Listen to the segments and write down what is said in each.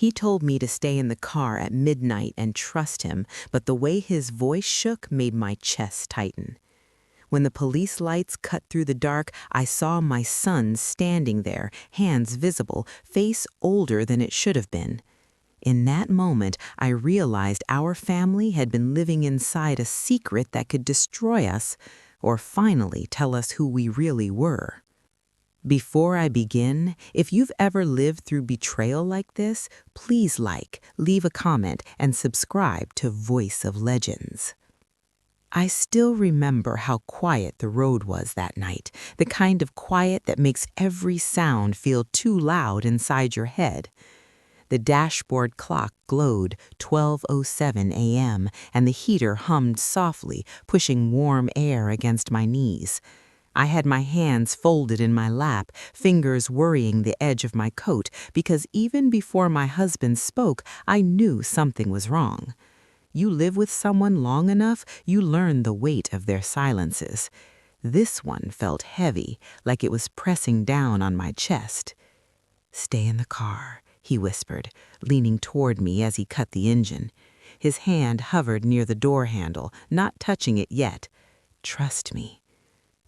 He told me to stay in the car at midnight and trust him, but the way his voice shook made my chest tighten. When the police lights cut through the dark, I saw my son standing there, hands visible, face older than it should have been. In that moment, I realized our family had been living inside a secret that could destroy us, or finally tell us who we really were. Before I begin, if you've ever lived through betrayal like this, please leave a comment, and subscribe to Voice of Legends. I still remember how quiet the road was that night, the kind of quiet that makes every sound feel too loud inside your head. The dashboard clock glowed 12:07 a.m., and the heater hummed softly, pushing warm air against my knees. I had my hands folded in my lap, fingers worrying the edge of my coat, because even before my husband spoke, I knew something was wrong. You live with someone long enough, you learn the weight of their silences. This one felt heavy, like it was pressing down on my chest. "Stay in the car," he whispered, leaning toward me as he cut the engine. His hand hovered near the door handle, not touching it yet. "Trust me."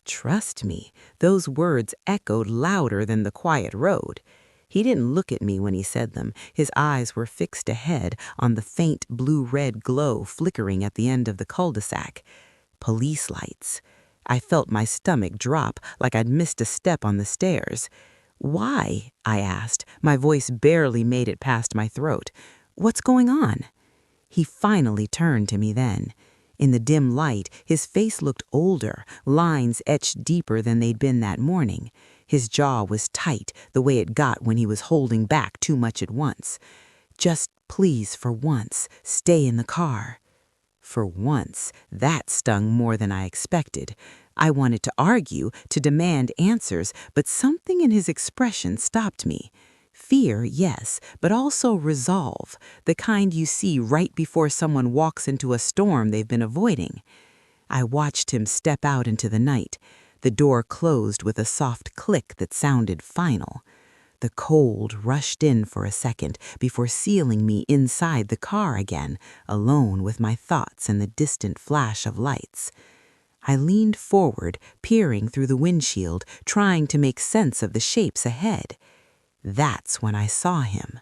Trust me, those words echoed louder than the quiet road. He didn't look at me when he said them. His eyes were fixed ahead on the faint blue-red glow flickering at the end of the cul-de-sac. Police lights. I felt my stomach drop like I'd missed a step on the stairs. "Why?" I asked. My voice barely made it past my throat. "What's going on?" He finally turned to me then. In the dim light, his face looked older, lines etched deeper than they'd been that morning. His jaw was tight, the way it got when he was holding back too much at once. "Just please, for once, stay in the car." For once, that stung more than I expected. I wanted to argue, to demand answers, but something in his expression stopped me. Fear, yes, but also resolve, the kind you see right before someone walks into a storm they've been avoiding. I watched him step out into the night. The door closed with a soft click that sounded final. The cold rushed in for a second before sealing me inside the car again, alone with my thoughts and the distant flash of lights. I leaned forward, peering through the windshield, trying to make sense of the shapes ahead. That's when I saw him.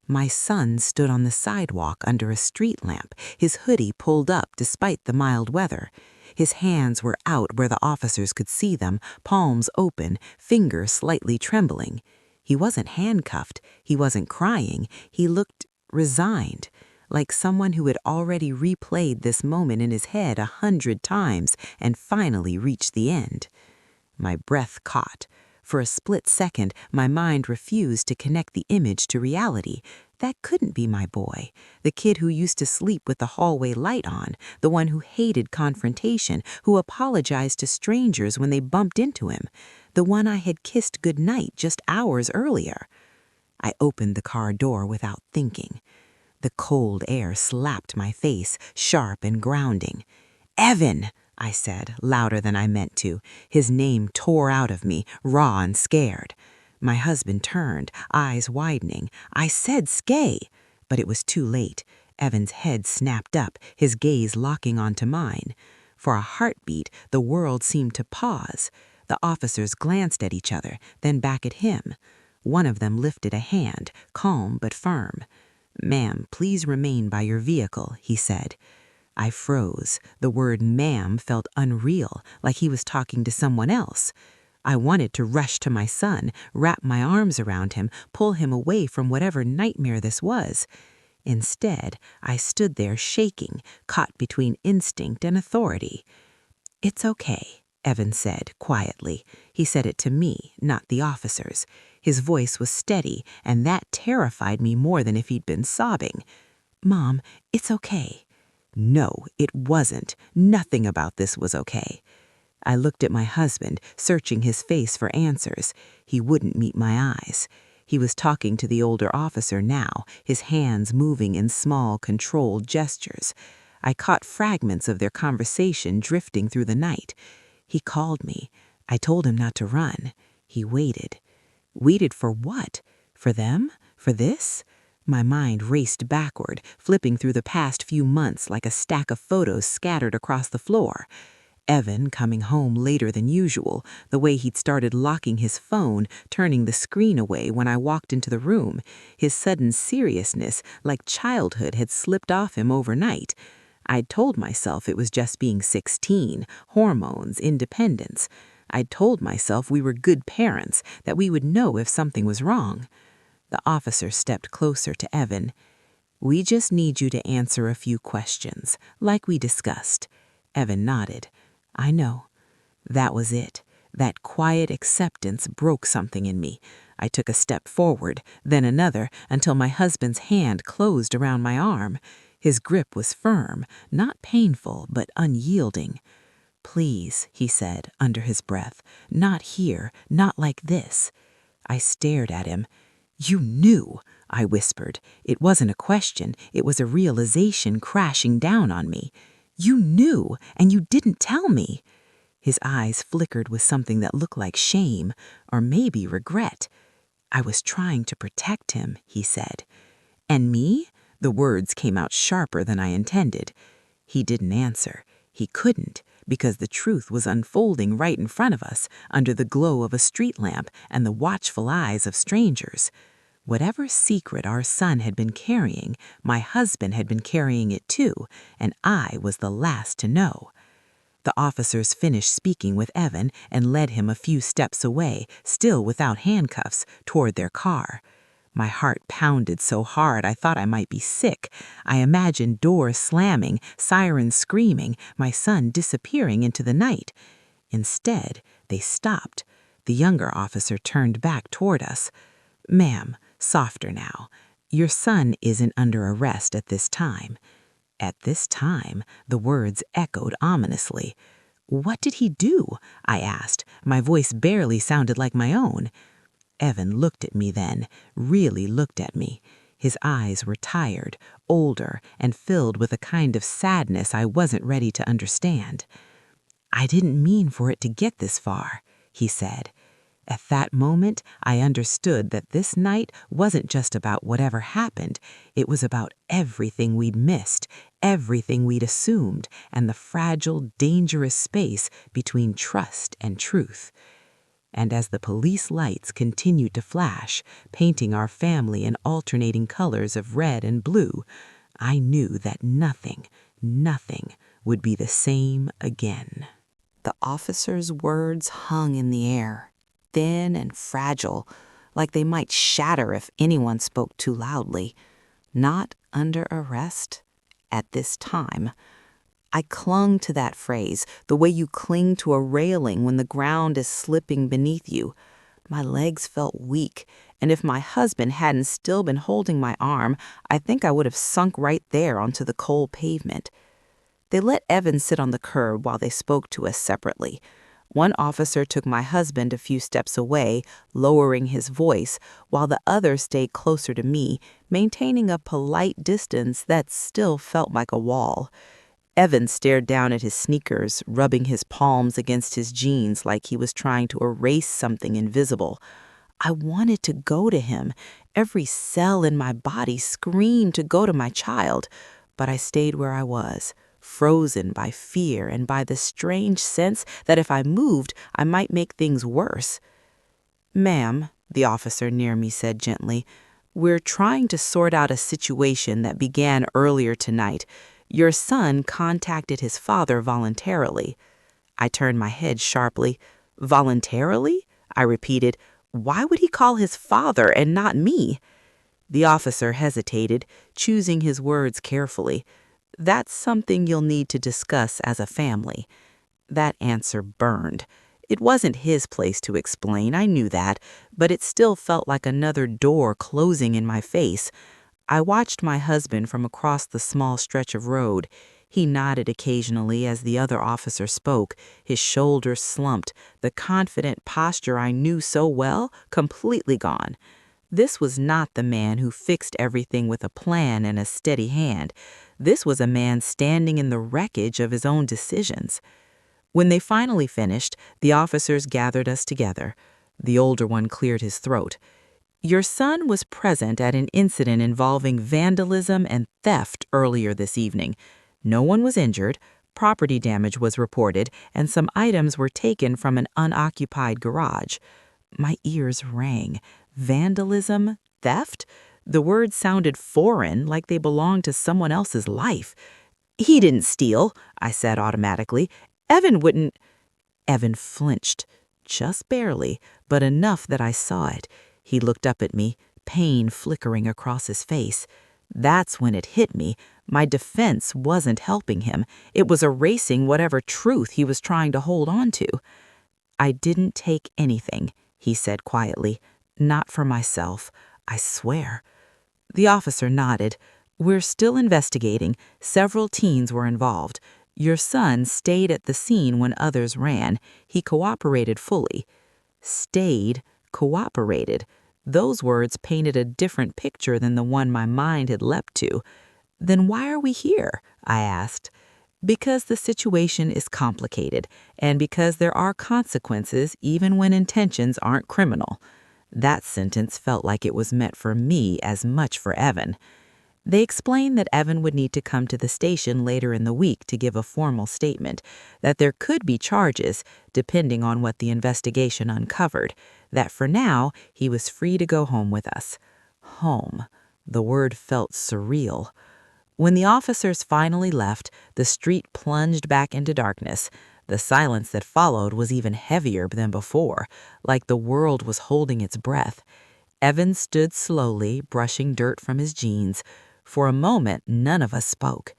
My son stood on the sidewalk under a street lamp, his hoodie pulled up despite the mild weather. His hands were out where the officers could see them, palms open, fingers slightly trembling. He wasn't handcuffed, he wasn't crying, he looked resigned, like someone who had already replayed this moment in his head 100 times and finally reached the end. My breath caught. For a split second, my mind refused to connect the image to reality. That couldn't be my boy, the kid who used to sleep with the hallway light on, the one who hated confrontation, who apologized to strangers when they bumped into him, the one I had kissed goodnight just hours earlier. I opened the car door without thinking. The cold air slapped my face, sharp and grounding. "Evan!" I said, louder than I meant to. His name tore out of me, raw and scared. My husband turned, eyes widening. I said "Skay," but it was too late. Evan's head snapped up, his gaze locking onto mine. For a heartbeat, the world seemed to pause. The officers glanced at each other, then back at him. One of them lifted a hand, calm but firm. "Ma'am, please remain by your vehicle," he said. I froze. The word "ma'am" felt unreal, like he was talking to someone else. I wanted to rush to my son, wrap my arms around him, pull him away from whatever nightmare this was. Instead, I stood there shaking, caught between instinct and authority. "It's okay," Evan said quietly. He said it to me, not the officers. His voice was steady, and that terrified me more than if he'd been sobbing. "Mom, it's okay." No, it wasn't. Nothing about this was okay. I looked at my husband, searching his face for answers. He wouldn't meet my eyes. He was talking to the older officer now, his hands moving in small, controlled gestures. I caught fragments of their conversation drifting through the night. He called me. I told him not to run. He waited. Waited for what? For them? For this? My mind raced backward, flipping through the past few months like a stack of photos scattered across the floor. Evan coming home later than usual, the way he'd started locking his phone, turning the screen away when I walked into the room, his sudden seriousness, like childhood had slipped off him overnight. I'd told myself it was just being 16, hormones, independence. I'd told myself we were good parents, that we would know if something was wrong. The officer stepped closer to Evan. "We just need you to answer a few questions, like we discussed." Evan nodded. "I know." That was it. That quiet acceptance broke something in me. I took a step forward, then another, until my husband's hand closed around my arm. His grip was firm, not painful, but unyielding. "Please," he said under his breath, "not here, not like this." I stared at him. "You knew," I whispered. It wasn't a question, it was a realization crashing down on me. "You knew, and you didn't tell me." His eyes flickered with something that looked like shame, or maybe regret. "I was trying to protect him," he said. "And me?" The words came out sharper than I intended. He didn't answer. He couldn't, because the truth was unfolding right in front of us, under the glow of a street lamp and the watchful eyes of strangers. Whatever secret our son had been carrying, my husband had been carrying it too, and I was the last to know. The officers finished speaking with Evan and led him a few steps away, still without handcuffs, toward their car. My heart pounded so hard I thought I might be sick. I imagined doors slamming, sirens screaming, my son disappearing into the night. Instead, they stopped. The younger officer turned back toward us. "Ma'am, softer now. Your son isn't under arrest at this time." At this time, the words echoed ominously. "What did he do?" I asked. My voice barely sounded like my own. Evan looked at me then, really looked at me. His eyes were tired, older, and filled with a kind of sadness I wasn't ready to understand. "I didn't mean for it to get this far," he said. At that moment, I understood that this night wasn't just about whatever happened. It was about everything we'd missed, everything we'd assumed, and the fragile, dangerous space between trust and truth. And as the police lights continued to flash, painting our family in alternating colors of red and blue, I knew that nothing would be the same again. The officer's words hung in the air, thin and fragile, like they might shatter if anyone spoke too loudly. "Not under arrest at this time." I clung to that phrase, the way you cling to a railing when the ground is slipping beneath you. My legs felt weak, and if my husband hadn't still been holding my arm, I think I would have sunk right there onto the cold pavement. They let Evan sit on the curb while they spoke to us separately. One officer took my husband a few steps away, lowering his voice, while the other stayed closer to me, maintaining a polite distance that still felt like a wall. Evan stared down at his sneakers, rubbing his palms against his jeans like he was trying to erase something invisible. I wanted to go to him. Every cell in my body screamed to go to my child, but I stayed where I was, frozen by fear and by the strange sense that if I moved, I might make things worse. "Ma'am," the officer near me said gently, "we're trying to sort out a situation that began earlier tonight. Your son contacted his father voluntarily." I turned my head sharply. "Voluntarily?" I repeated. "Why would he call his father and not me?" The officer hesitated, choosing his words carefully. "That's something you'll need to discuss as a family." That answer burned. It wasn't his place to explain, I knew that, but it still felt like another door closing in my face. I watched my husband from across the small stretch of road. He nodded occasionally as the other officer spoke, his shoulders slumped, the confident posture I knew so well completely gone. This was not the man who fixed everything with a plan and a steady hand. This was a man standing in the wreckage of his own decisions. When they finally finished, the officers gathered us together. The older one cleared his throat. Your son was present at an incident involving vandalism and theft earlier this evening. No one was injured, property damage was reported, and some items were taken from an unoccupied garage. My ears rang. Vandalism? Theft? The words sounded foreign, like they belonged to someone else's life. "He didn't steal," I said automatically. "Evan wouldn't." Evan flinched. Just barely, but enough that I saw it. He looked up at me, pain flickering across his face. That's when it hit me. My defense wasn't helping him. It was erasing whatever truth he was trying to hold on to. "I didn't take anything," he said quietly. "Not for myself, I swear." The officer nodded. "We're still investigating. Several teens were involved. Your son stayed at the scene when others ran. He cooperated fully." Stayed, cooperated. Those words painted a different picture than the one my mind had leapt to. "Then why are we here?" I asked. "Because the situation is complicated, and because there are consequences even when intentions aren't criminal." That sentence felt like it was meant for me as much for Evan. They explained that Evan would need to come to the station later in the week to give a formal statement, that there could be charges depending on what the investigation uncovered, that for now he was free to go home with us. Home. The word felt surreal. When the officers finally left, the street plunged back into darkness. The silence that followed was even heavier than before, like the world was holding its breath. Evan stood slowly, brushing dirt from his jeans. For a moment, none of us spoke.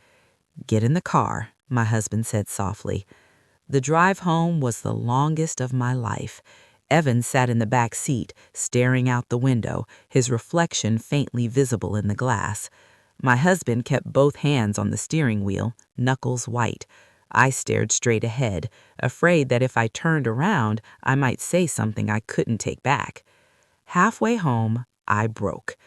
"Get in the car," my husband said softly. The drive home was the longest of my life. Evan sat in the back seat, staring out the window, his reflection faintly visible in the glass. My husband kept both hands on the steering wheel, knuckles white. I stared straight ahead, afraid that if I turned around, I might say something I couldn't take back. Halfway home, I broke.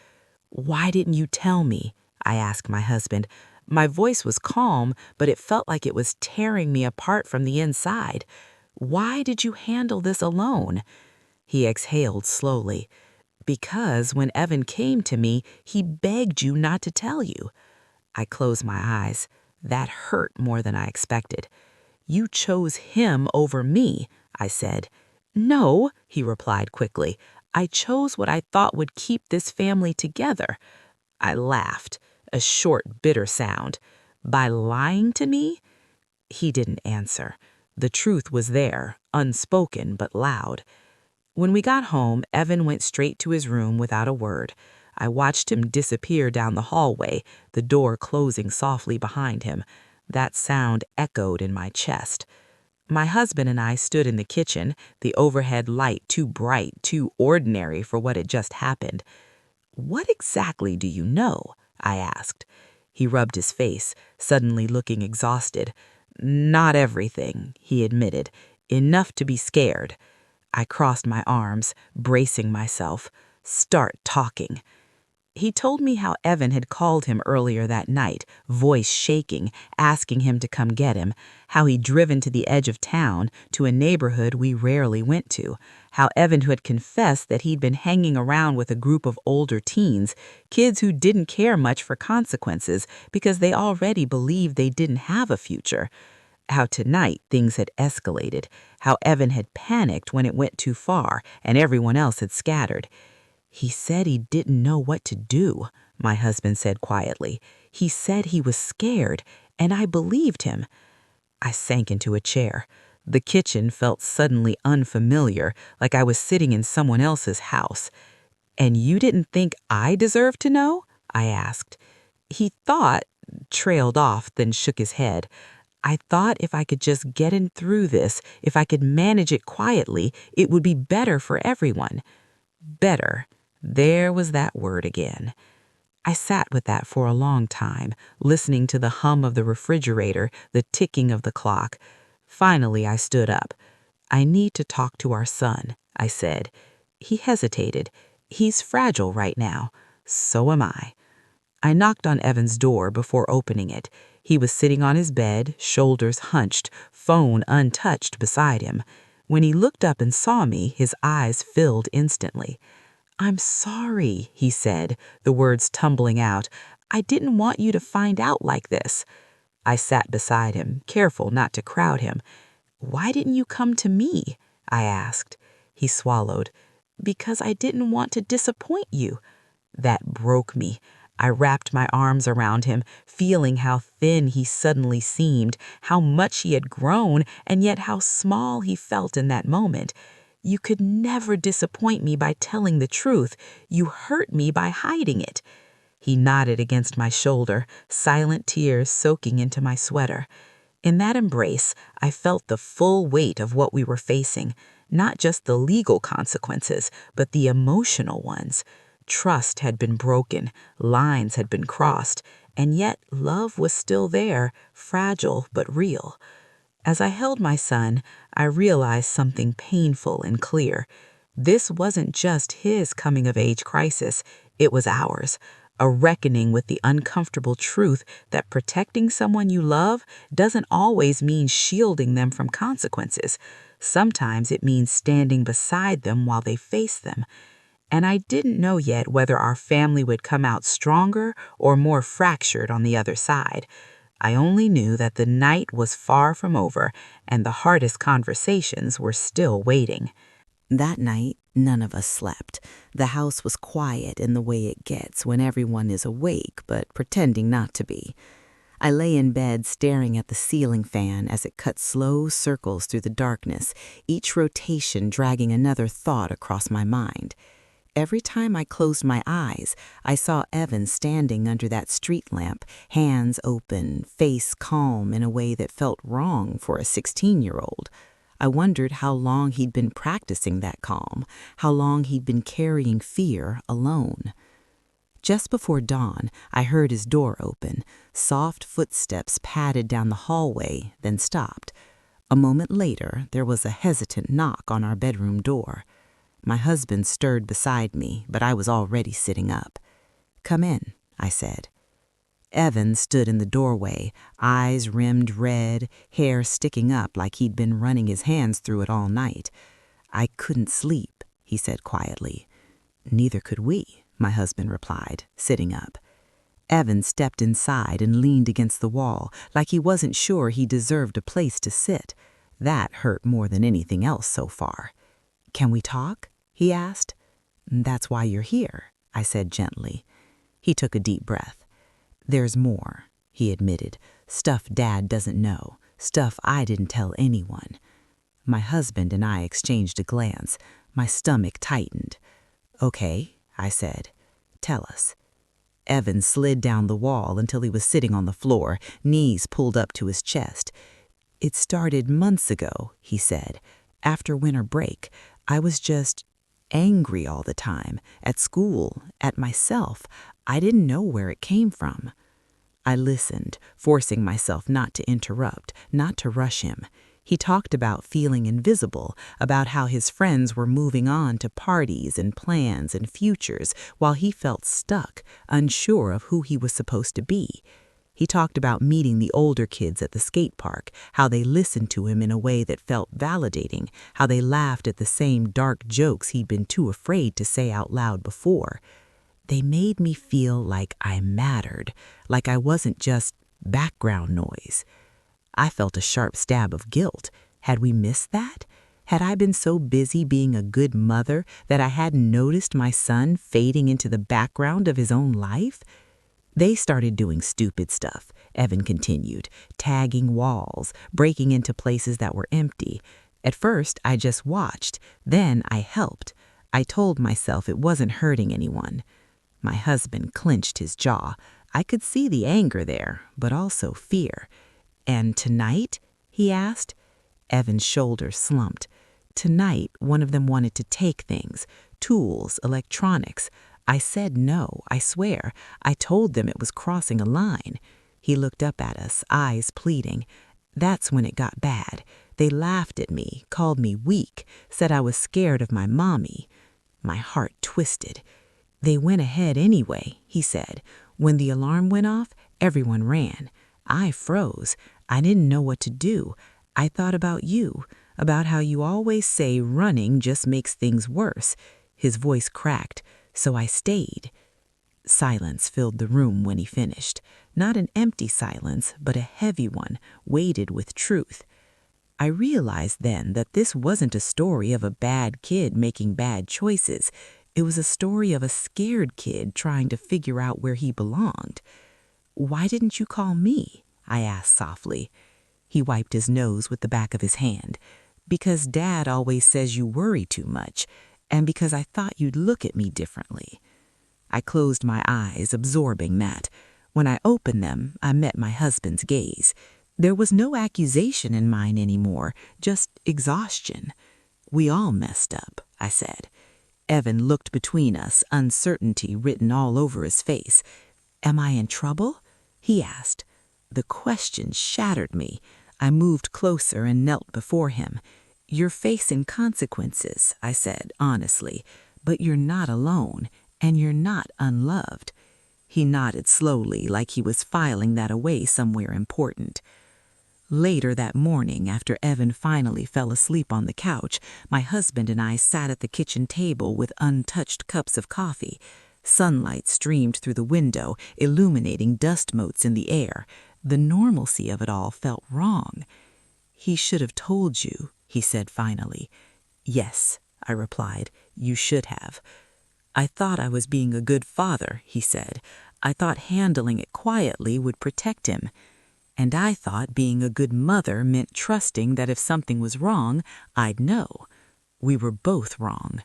"Why didn't you tell me?" I asked my husband. My voice was calm, but it felt like it was tearing me apart from the inside. "Why did you handle this alone?" He exhaled slowly. "Because when Evan came to me, he begged you not to tell you." I closed my eyes. That hurt more than I expected. "You chose him over me," I said. "No," he replied quickly. "I chose what I thought would keep this family together." I laughed, a short, bitter sound. "By lying to me?" He didn't answer. The truth was there, unspoken but loud. When we got home, Evan went straight to his room without a word. I watched him disappear down the hallway, the door closing softly behind him. That sound echoed in my chest. My husband and I stood in the kitchen, the overhead light too bright, too ordinary for what had just happened. "What exactly do you know?" I asked. He rubbed his face, suddenly looking exhausted. "Not everything," he admitted. "Enough to be scared." I crossed my arms, bracing myself. "Start talking." He told me how Evan had called him earlier that night, voice shaking, asking him to come get him, how he'd driven to the edge of town, to a neighborhood we rarely went to, how Evan had confessed that he'd been hanging around with a group of older teens, kids who didn't care much for consequences because they already believed they didn't have a future. How tonight things had escalated, how Evan had panicked when it went too far and everyone else had scattered. "He said he didn't know what to do," my husband said quietly. "He said he was scared, and I believed him." I sank into a chair. The kitchen felt suddenly unfamiliar, like I was sitting in someone else's house. "And you didn't think I deserved to know?" I asked. He trailed off, then shook his head. "I thought if I could just get in through this, if I could manage it quietly, it would be better for everyone." Better. There was that word again. I sat with that for a long time, listening to the hum of the refrigerator, the ticking of the clock. Finally, I stood up. "I need to talk to our son," I said. He hesitated. "He's fragile right now. So am I." I knocked on Evan's door before opening it. He was sitting on his bed, shoulders hunched, phone untouched beside him. When he looked up and saw me, his eyes filled instantly. "I'm sorry," he said, the words tumbling out. "I didn't want you to find out like this." I sat beside him, careful not to crowd him. "Why didn't you come to me?" I asked. He swallowed. "Because I didn't want to disappoint you." That broke me. I wrapped my arms around him, feeling how thin he suddenly seemed, how much he had grown, and yet how small he felt in that moment. "You could never disappoint me by telling the truth. You hurt me by hiding it." He nodded against my shoulder, silent tears soaking into my sweater. In that embrace, I felt the full weight of what we were facing, not just the legal consequences, but the emotional ones. Trust had been broken, lines had been crossed, and yet love was still there, fragile but real. As I held my son, I realized something painful and clear. This wasn't just his coming-of-age crisis, it was ours. A reckoning with the uncomfortable truth that protecting someone you love doesn't always mean shielding them from consequences. Sometimes it means standing beside them while they face them. And I didn't know yet whether our family would come out stronger or more fractured on the other side. I only knew that the night was far from over and the hardest conversations were still waiting. That night, none of us slept. The house was quiet in the way it gets when everyone is awake but pretending not to be. I lay in bed staring at the ceiling fan as it cut slow circles through the darkness, each rotation dragging another thought across my mind. Every time I closed my eyes, I saw Evan standing under that street lamp, hands open, face calm in a way that felt wrong for a 16-year-old. I wondered how long he'd been practicing that calm, how long he'd been carrying fear alone. Just before dawn, I heard his door open. Soft footsteps padded down the hallway, then stopped. A moment later, there was a hesitant knock on our bedroom door. My husband stirred beside me, but I was already sitting up. "Come in," I said. Evan stood in the doorway, eyes rimmed red, hair sticking up like he'd been running his hands through it all night. "I couldn't sleep," he said quietly. "Neither could we," my husband replied, sitting up. Evan stepped inside and leaned against the wall, like he wasn't sure he deserved a place to sit. That hurt more than anything else so far. "Can we talk?" he asked. "That's why you're here," I said gently. He took a deep breath. "There's more," he admitted. "Stuff Dad doesn't know. Stuff I didn't tell anyone." My husband and I exchanged a glance. My stomach tightened. "Okay," I said. "Tell us." Evan slid down the wall until he was sitting on the floor, knees pulled up to his chest. "It started months ago," he said. "After winter break, I was just angry all the time, at school, at myself. I didn't know where it came from." I listened, forcing myself not to interrupt, not to rush him. He talked about feeling invisible, about how his friends were moving on to parties and plans and futures while he felt stuck, unsure of who he was supposed to be. He talked about meeting the older kids at the skate park, how they listened to him in a way that felt validating, how they laughed at the same dark jokes he'd been too afraid to say out loud before. They made me feel like I mattered, like I wasn't just background noise. I felt a sharp stab of guilt. Had we missed that? Had I been so busy being a good mother that I hadn't noticed my son fading into the background of his own life? "They started doing stupid stuff," Evan continued, tagging walls, breaking into places that were empty. "At first, I just watched. Then I helped. I told myself it wasn't hurting anyone." My husband clenched his jaw. I could see the anger there, but also fear. "And tonight?" he asked. Evan's shoulders slumped. "Tonight, one of them wanted to take things, tools, electronics. I said no, I swear. I told them it was crossing a line." He looked up at us, eyes pleading. "That's when it got bad. They laughed at me, called me weak, said I was scared of my mommy." My heart twisted. "They went ahead anyway," he said. "When the alarm went off, everyone ran. I froze. I didn't know what to do. I thought about you, about how you always say running just makes things worse. His voice cracked, so I stayed. Silence filled the room when he finished. Not an empty silence, but a heavy one, weighted with truth. I realized then that this wasn't a story of a bad kid making bad choices. It was a story of a scared kid trying to figure out where he belonged. "Why didn't you call me?" I asked softly. He wiped his nose with the back of his hand. "Because Dad always says you worry too much, and because I thought you'd look at me differently." I closed my eyes, absorbing that. When I opened them, I met my husband's gaze. There was no accusation in mine anymore, just exhaustion. "We all messed up," I said. Evan looked between us, uncertainty written all over his face. "Am I in trouble?" he asked. The question shattered me. I moved closer and knelt before him. "You're facing consequences," I said honestly, "but you're not alone, and you're not unloved." He nodded slowly, like he was filing that away somewhere important. Later that morning, after Evan finally fell asleep on the couch, my husband and I sat at the kitchen table with untouched cups of coffee. Sunlight streamed through the window, illuminating dust motes in the air. The normalcy of it all felt wrong. "He should have told you," he said finally. "Yes," I replied, "you should have." "I thought I was being a good father," he said. "I thought handling it quietly would protect him. And I thought being a good mother meant trusting that if something was wrong, I'd know." We were both wrong.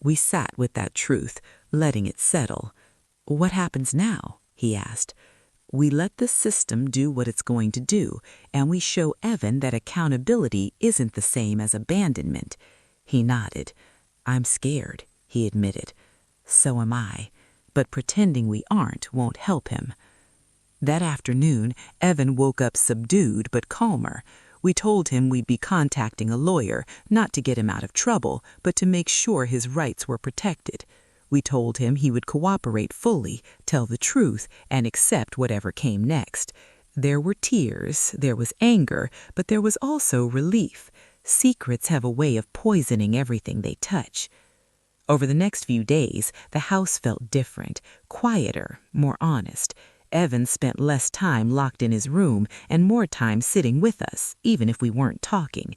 We sat with that truth, letting it settle. "What happens now?" he asked. "We let the system do what it's going to do, and we show Evan that accountability isn't the same as abandonment." He nodded. "I'm scared," he admitted. "So am I. But pretending we aren't won't help him." That afternoon, Evan woke up subdued but calmer. We told him we'd be contacting a lawyer, not to get him out of trouble, but to make sure his rights were protected. We told him he would cooperate fully, tell the truth, and accept whatever came next. There were tears, there was anger, but there was also relief. Secrets have a way of poisoning everything they touch. Over the next few days, the house felt different, quieter, more honest. Evan spent less time locked in his room and more time sitting with us, even if we weren't talking.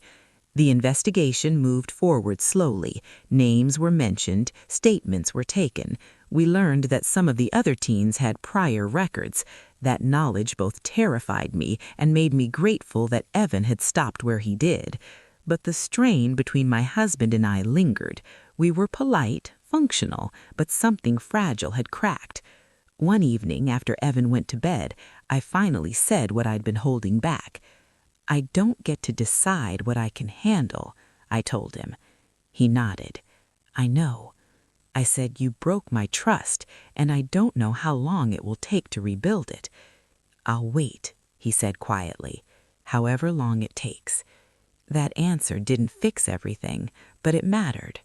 The investigation moved forward slowly. Names were mentioned, statements were taken. We learned that some of the other teens had prior records. That knowledge both terrified me and made me grateful that Evan had stopped where he did. But the strain between my husband and I lingered. We were polite, functional, but something fragile had cracked. One evening, after Evan went to bed, I finally said what I'd been holding back. "I don't get to decide what I can handle," I told him. He nodded. "I know." I said, "You broke my trust, and I don't know how long it will take to rebuild it." "I'll wait," he said quietly, "however long it takes." That answer didn't fix everything, but it mattered.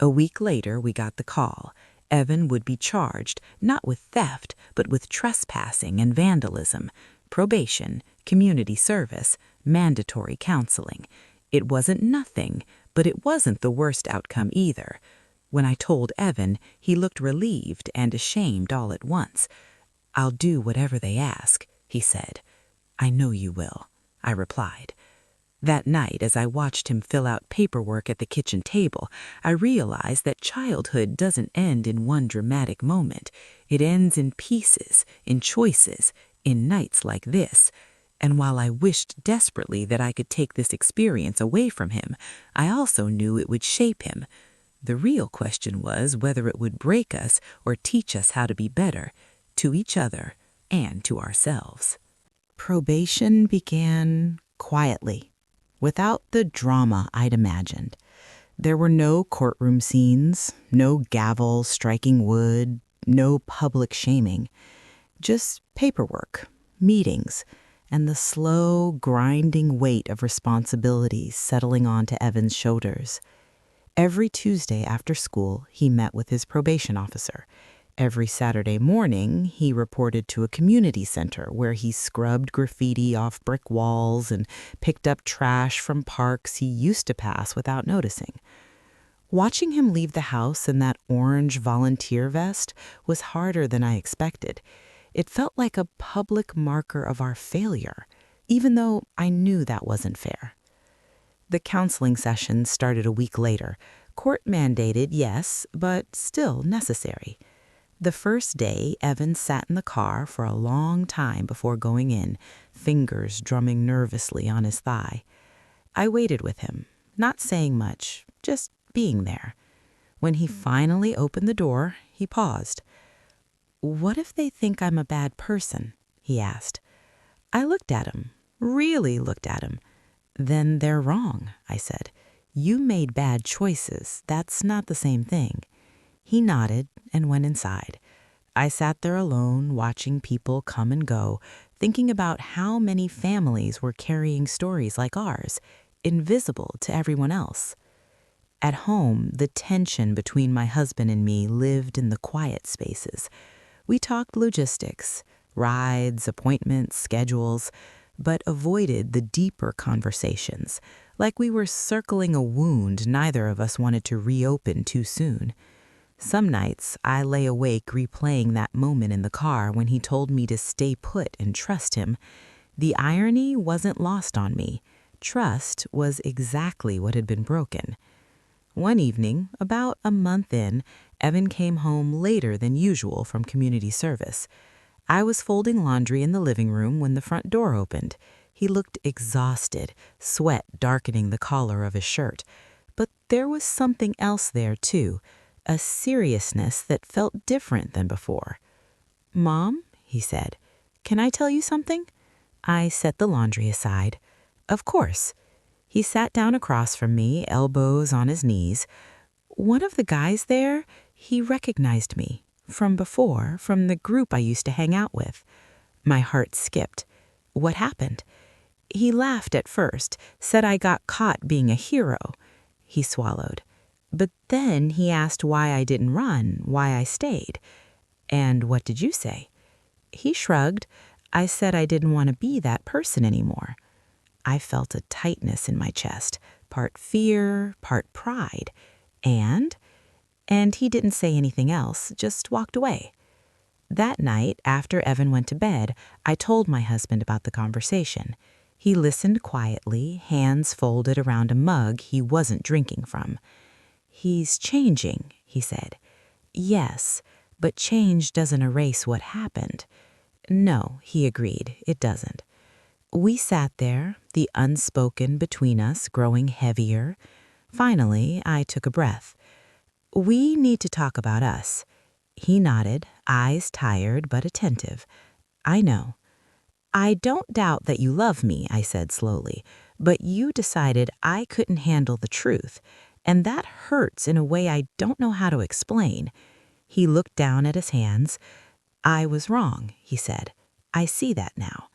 A week later, we got the call. Evan would be charged, not with theft, but with trespassing and vandalism, probation, community service, mandatory counseling. It wasn't nothing, but it wasn't the worst outcome either. When I told Evan, he looked relieved and ashamed all at once. "I'll do whatever they ask," he said. "I know you will," I replied. That night, as I watched him fill out paperwork at the kitchen table, I realized that childhood doesn't end in one dramatic moment. It ends in pieces, in choices, in nights like this. And while I wished desperately that I could take this experience away from him, I also knew it would shape him. The real question was whether it would break us or teach us how to be better, to each other and to ourselves. Probation began quietly, without the drama I'd imagined. There were no courtroom scenes, no gavel striking wood, no public shaming. Just paperwork, meetings, and the slow, grinding weight of responsibilities settling onto Evan's shoulders. Every Tuesday after school, he met with his probation officer. Every Saturday morning, he reported to a community center where he scrubbed graffiti off brick walls and picked up trash from parks he used to pass without noticing. Watching him leave the house in that orange volunteer vest was harder than I expected. It felt like a public marker of our failure, even though I knew that wasn't fair. The counseling session started a week later. Court mandated, yes, but still necessary. The first day, Evan sat in the car for a long time before going in, fingers drumming nervously on his thigh. I waited with him, not saying much, just being there. When he finally opened the door, he paused. "What if they think I'm a bad person?" he asked. I looked at him, really looked at him. "Then they're wrong," I said. "You made bad choices. That's not the same thing." He nodded and went inside. I sat there alone, watching people come and go, thinking about how many families were carrying stories like ours, invisible to everyone else. At home, the tension between my husband and me lived in the quiet spaces. We talked logistics, rides, appointments, schedules, but avoided the deeper conversations, like we were circling a wound neither of us wanted to reopen too soon. Some nights, I lay awake replaying that moment in the car when he told me to stay put and trust him. The irony wasn't lost on me. Trust was exactly what had been broken. One evening, about a month in, Evan came home later than usual from community service. I was folding laundry in the living room when the front door opened. He looked exhausted, sweat darkening the collar of his shirt. But there was something else there, too, a seriousness that felt different than before. "Mom," he said, "can I tell you something?" I set the laundry aside. "Of course." He sat down across from me, elbows on his knees. "One of the guys there, he recognized me. From before, from the group I used to hang out with." My heart skipped. "What happened?" "He laughed at first, said I got caught being a hero." He swallowed. "But then he asked why I didn't run, why I stayed." "And what did you say?" He shrugged. "I said I didn't want to be that person anymore." I felt a tightness in my chest, part fear, part pride. And he didn't say anything else, just walked away. That night, after Evan went to bed, I told my husband about the conversation. He listened quietly, hands folded around a mug he wasn't drinking from. "He's changing," he said. "Yes, but change doesn't erase what happened." "No," he agreed, "it doesn't." We sat there, the unspoken between us growing heavier. Finally, I took a breath. "We need to talk about us." He nodded, eyes tired but attentive. "I know." "I don't doubt that you love me," I said slowly, "but you decided I couldn't handle the truth, and that hurts in a way I don't know how to explain." He looked down at his hands. "I was wrong," he said. "I see that now."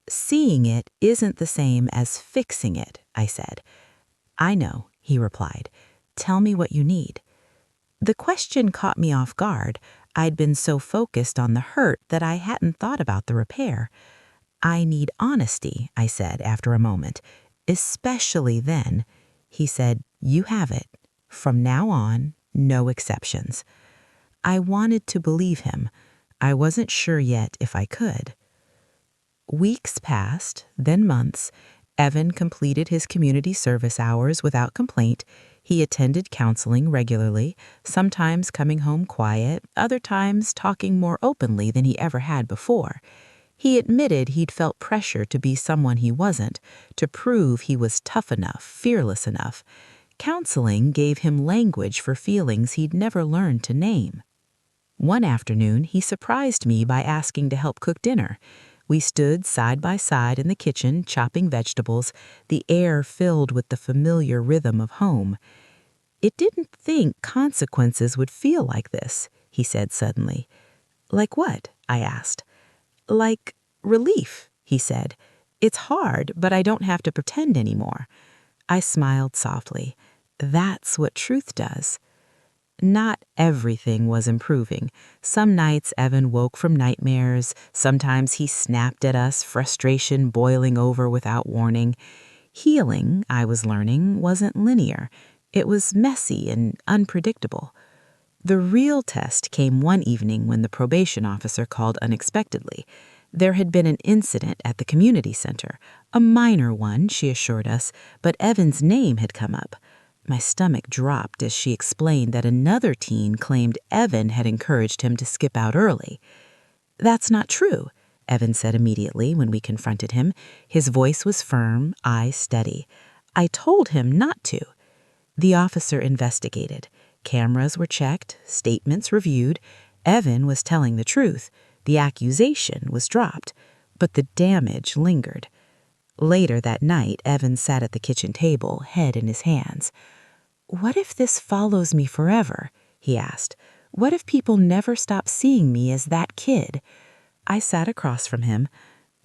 "Seeing it isn't the same as fixing it," I said. "I know," he replied. "Tell me what you need." The question caught me off guard. I'd been so focused on the hurt that I hadn't thought about the repair. "I need honesty," I said after a moment. "Especially then." He said, "You have it. From now on, no exceptions." I wanted to believe him. I wasn't sure yet if I could. Weeks passed, then months. Evan completed his community service hours without complaint. He attended counseling regularly, sometimes coming home quiet, other times talking more openly than he ever had before. He admitted he'd felt pressure to be someone he wasn't, to prove he was tough enough, fearless enough. Counseling gave him language for feelings he'd never learned to name. One afternoon, he surprised me by asking to help cook dinner. We stood side by side in the kitchen, chopping vegetables, the air filled with the familiar rhythm of home. "It didn't think consequences would feel like this," he said suddenly. "Like what?" I asked. "Like relief," he said. "It's hard, but I don't have to pretend anymore." I smiled softly. That's what truth does. Not everything was improving. Some nights Evan woke from nightmares. Sometimes he snapped at us, frustration boiling over without warning. Healing, I was learning, wasn't linear. It was messy and unpredictable. The real test came one evening when the probation officer called unexpectedly. There had been an incident at the community center, a minor one, she assured us, but Evan's name had come up. My stomach dropped as she explained that another teen claimed Evan had encouraged him to skip out early. "That's not true," Evan said immediately when we confronted him. His voice was firm, eyes steady. "I told him not to." The officer investigated. Cameras were checked, statements reviewed. Evan was telling the truth. The accusation was dropped, but the damage lingered. Later that night, Evan sat at the kitchen table, head in his hands. "What if this follows me forever?" he asked. "What if people never stop seeing me as that kid?" I sat across from him.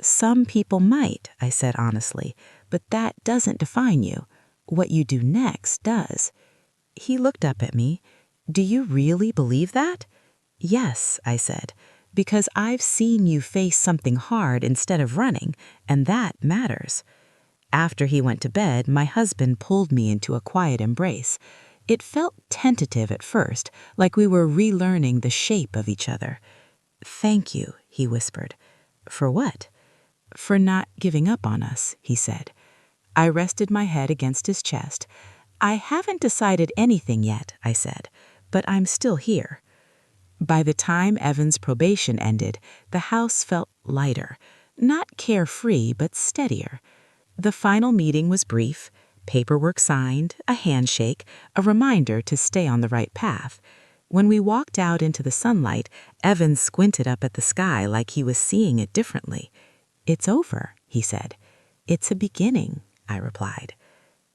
"Some people might," I said honestly, "but that doesn't define you. What you do next does." He looked up at me. "Do you really believe that?" "Yes," I said, "because I've seen you face something hard instead of running, and that matters." After he went to bed, my husband pulled me into a quiet embrace. It felt tentative at first, like we were relearning the shape of each other. "Thank you," he whispered. "For what?" "For not giving up on us," he said. I rested my head against his chest. "I haven't decided anything yet," I said, "but I'm still here." By the time Evan's probation ended, the house felt lighter, not carefree, but steadier. The final meeting was brief, paperwork signed, a handshake, a reminder to stay on the right path. When we walked out into the sunlight, Evan squinted up at the sky like he was seeing it differently. "It's over," he said. "It's a beginning," I replied.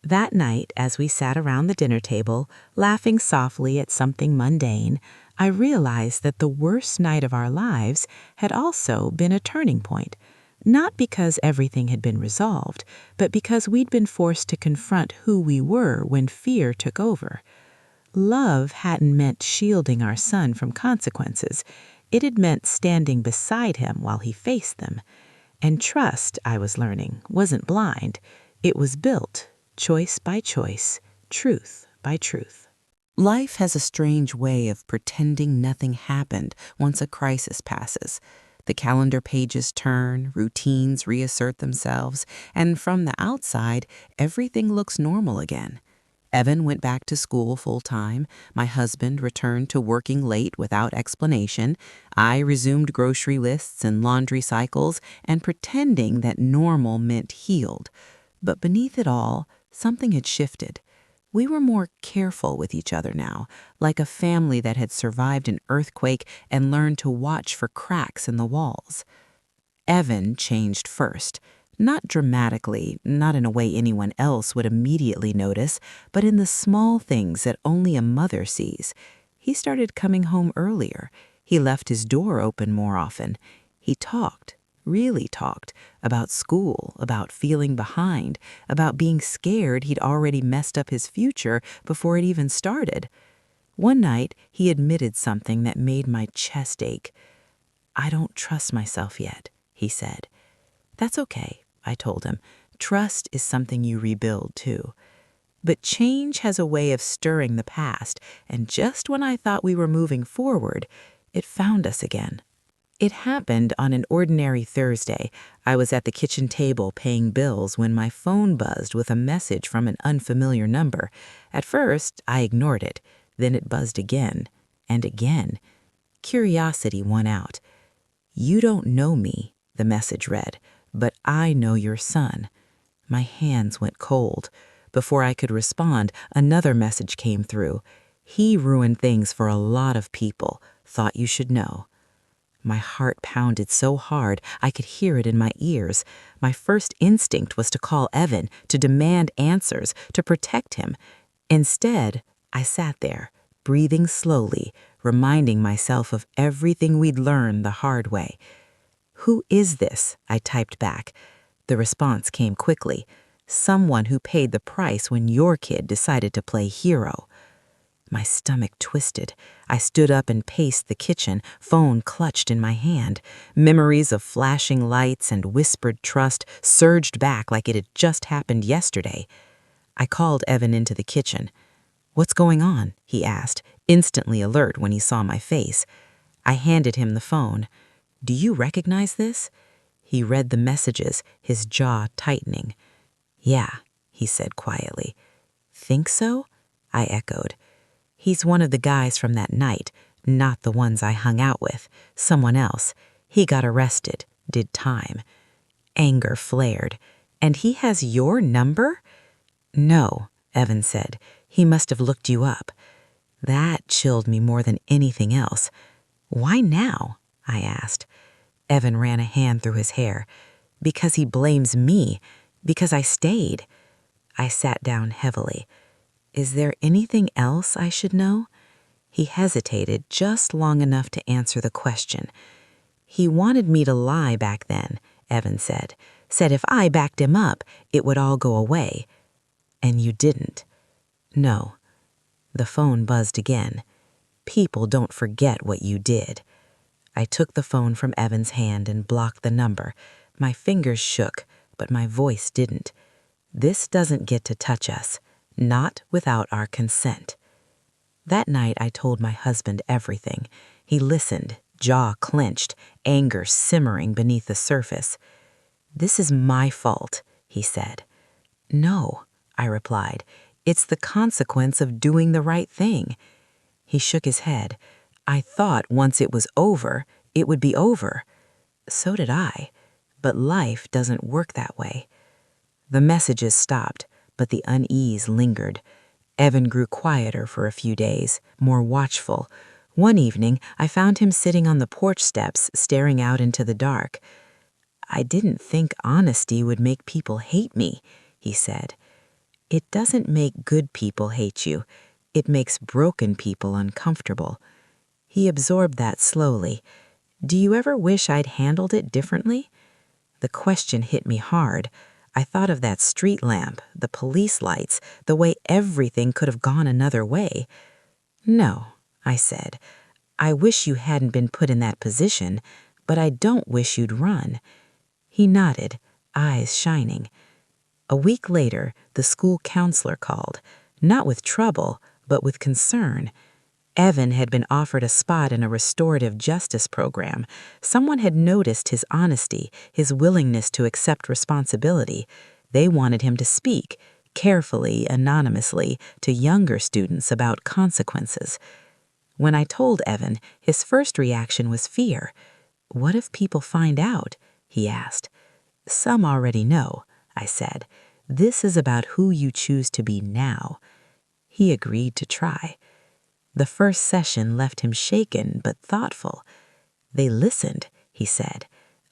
That night, as we sat around the dinner table, laughing softly at something mundane, I realized that the worst night of our lives had also been a turning point. Not because everything had been resolved, but because we'd been forced to confront who we were when fear took over. Love hadn't meant shielding our son from consequences. It had meant standing beside him while he faced them. And trust, I was learning, wasn't blind. It was built, choice by choice, truth by truth. Life has a strange way of pretending nothing happened once a crisis passes. The calendar pages turn, routines reassert themselves, and from the outside, everything looks normal again. Evan went back to school full-time. My husband returned to working late without explanation. I resumed grocery lists and laundry cycles and pretending that normal meant healed. But beneath it all, something had shifted. We were more careful with each other now, like a family that had survived an earthquake and learned to watch for cracks in the walls. Evan changed first. Not dramatically, not in a way anyone else would immediately notice, but in the small things that only a mother sees. He started coming home earlier. He left his door open more often. He talked, really talked, about school, about feeling behind, about being scared he'd already messed up his future before it even started. One night, he admitted something that made my chest ache. "I don't trust myself yet," he said. "That's okay," I told him. "Trust is something you rebuild, too." But change has a way of stirring the past, and just when I thought we were moving forward, it found us again. It happened on an ordinary Thursday. I was at the kitchen table paying bills when my phone buzzed with a message from an unfamiliar number. At first, I ignored it. Then it buzzed again and again. Curiosity won out. "You don't know me," the message read, "but I know your son." My hands went cold. Before I could respond, another message came through. "He ruined things for a lot of people. Thought you should know." My heart pounded so hard I could hear it in my ears. My first instinct was to call Evan, to demand answers, to protect him. Instead, I sat there, breathing slowly, reminding myself of everything we'd learned the hard way. "Who is this?" I typed back. The response came quickly. "Someone who paid the price when your kid decided to play hero." My stomach twisted. I stood up and paced the kitchen, phone clutched in my hand. Memories of flashing lights and whispered trust surged back like it had just happened yesterday. I called Evan into the kitchen. "What's going on?" he asked, instantly alert when he saw my face. I handed him the phone. "Do you recognize this?" He read the messages, his jaw tightening. "Yeah," he said quietly. "Think so?" I echoed. "He's one of the guys from that night, not the ones I hung out with. Someone else. He got arrested, did time." Anger flared. "And he has your number?" "No," Evan said. "He must have looked you up." That chilled me more than anything else. "Why now?" I asked. Evan ran a hand through his hair. "Because he blames me. Because I stayed." I sat down heavily. "Is there anything else I should know?" He hesitated just long enough to answer the question. "He wanted me to lie back then," Evan said. "Said if I backed him up, it would all go away." "And you didn't?" "No." The phone buzzed again. "People don't forget what you did." I took the phone from Evan's hand and blocked the number. My fingers shook, but my voice didn't. "This doesn't get to touch us, not without our consent." That night I told my husband everything. He listened, jaw clenched, anger simmering beneath the surface. "This is my fault," he said. "No," I replied. "It's the consequence of doing the right thing." He shook his head. "I thought once it was over, it would be over." So did I. But life doesn't work that way. The messages stopped, but the unease lingered. Evan grew quieter for a few days, more watchful. One evening, I found him sitting on the porch steps, staring out into the dark. "I didn't think honesty would make people hate me," he said. "It doesn't make good people hate you. It makes broken people uncomfortable." He absorbed that slowly. "Do you ever wish I'd handled it differently?" The question hit me hard. I thought of that street lamp, the police lights, the way everything could have gone another way. "No," I said. "I wish you hadn't been put in that position, but I don't wish you'd run." He nodded, eyes shining. A week later, the school counselor called, not with trouble, but with concern. Evan had been offered a spot in a restorative justice program. Someone had noticed his honesty, his willingness to accept responsibility. They wanted him to speak, carefully, anonymously, to younger students about consequences. When I told Evan, his first reaction was fear. "What if people find out?" he asked. "Some already know," I said. "This is about who you choose to be now." He agreed to try. The first session left him shaken but thoughtful. "They listened," he said.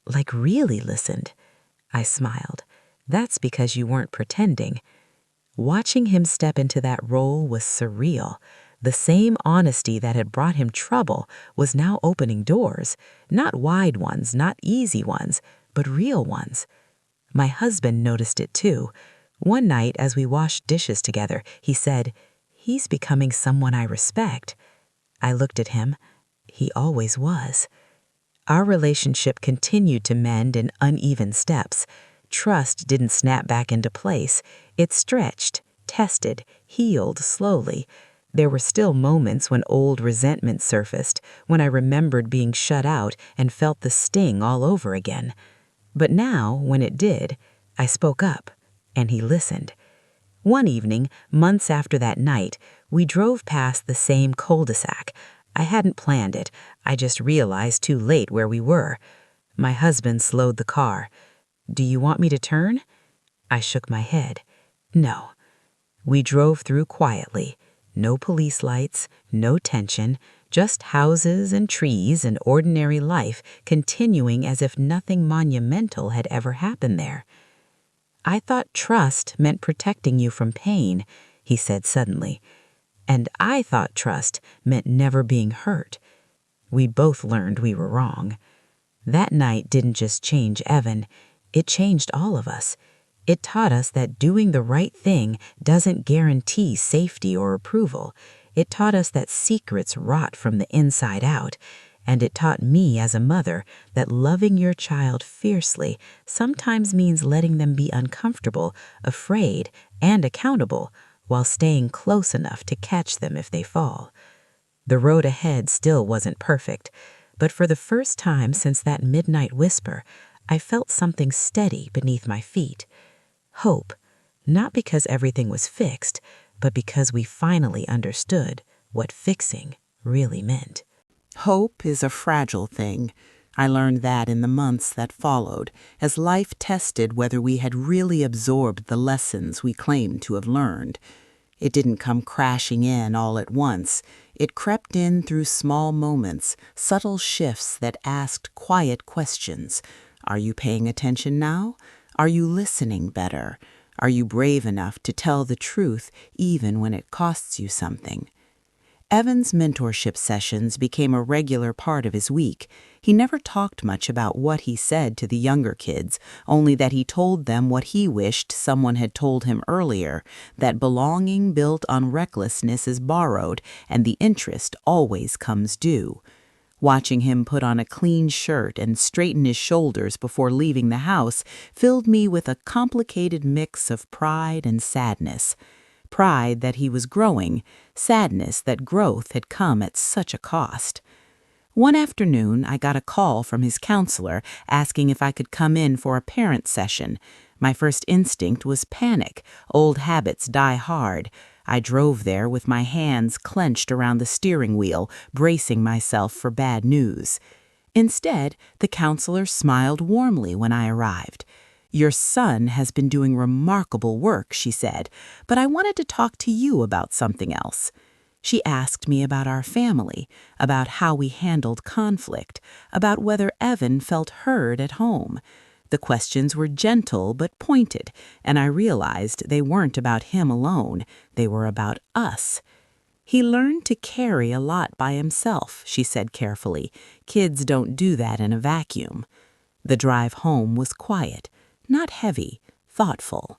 "Like really listened." I smiled. "That's because you weren't pretending." Watching him step into that role was surreal. The same honesty that had brought him trouble was now opening doors. Not wide ones, not easy ones, but real ones. My husband noticed it too. One night, as we washed dishes together, he said, "He's becoming someone I respect." I looked at him. He always was. Our relationship continued to mend in uneven steps. Trust didn't snap back into place. It stretched, tested, healed slowly. There were still moments when old resentment surfaced, when I remembered being shut out and felt the sting all over again. But now, when it did, I spoke up, and he listened. One evening, months after that night, we drove past the same cul-de-sac. I hadn't planned it. I just realized too late where we were. My husband slowed the car. "Do you want me to turn?" I shook my head. "No." We drove through quietly. No police lights, no tension, just houses and trees and ordinary life continuing as if nothing monumental had ever happened there. "I thought trust meant protecting you from pain," he said suddenly. "And I thought trust meant never being hurt." We both learned we were wrong. That night didn't just change Evan, it changed all of us. It taught us that doing the right thing doesn't guarantee safety or approval. It taught us that secrets rot from the inside out. And it taught me as a mother that loving your child fiercely sometimes means letting them be uncomfortable, afraid, and accountable, while staying close enough to catch them if they fall. The road ahead still wasn't perfect, but for the first time since that midnight whisper, I felt something steady beneath my feet. Hope, not because everything was fixed, but because we finally understood what fixing really meant. Hope is a fragile thing. I learned that in the months that followed, as life tested whether we had really absorbed the lessons we claimed to have learned. It didn't come crashing in all at once. It crept in through small moments, subtle shifts that asked quiet questions. Are you paying attention now? Are you listening better? Are you brave enough to tell the truth even when it costs you something? Evan's mentorship sessions became a regular part of his week. He never talked much about what he said to the younger kids, only that he told them what he wished someone had told him earlier, that belonging built on recklessness is borrowed and the interest always comes due. Watching him put on a clean shirt and straighten his shoulders before leaving the house filled me with a complicated mix of pride and sadness. Pride that he was growing, sadness that growth had come at such a cost. One afternoon, I got a call from his counselor asking if I could come in for a parent session. My first instinct was panic. Old habits die hard. I drove there with my hands clenched around the steering wheel, bracing myself for bad news. Instead, the counselor smiled warmly when I arrived. "Your son has been doing remarkable work," she said, "but I wanted to talk to you about something else." She asked me about our family, about how we handled conflict, about whether Evan felt heard at home. The questions were gentle but pointed, and I realized they weren't about him alone. They were about us. "He learned to carry a lot by himself," she said carefully. "Kids don't do that in a vacuum." The drive home was quiet. Not heavy, thoughtful.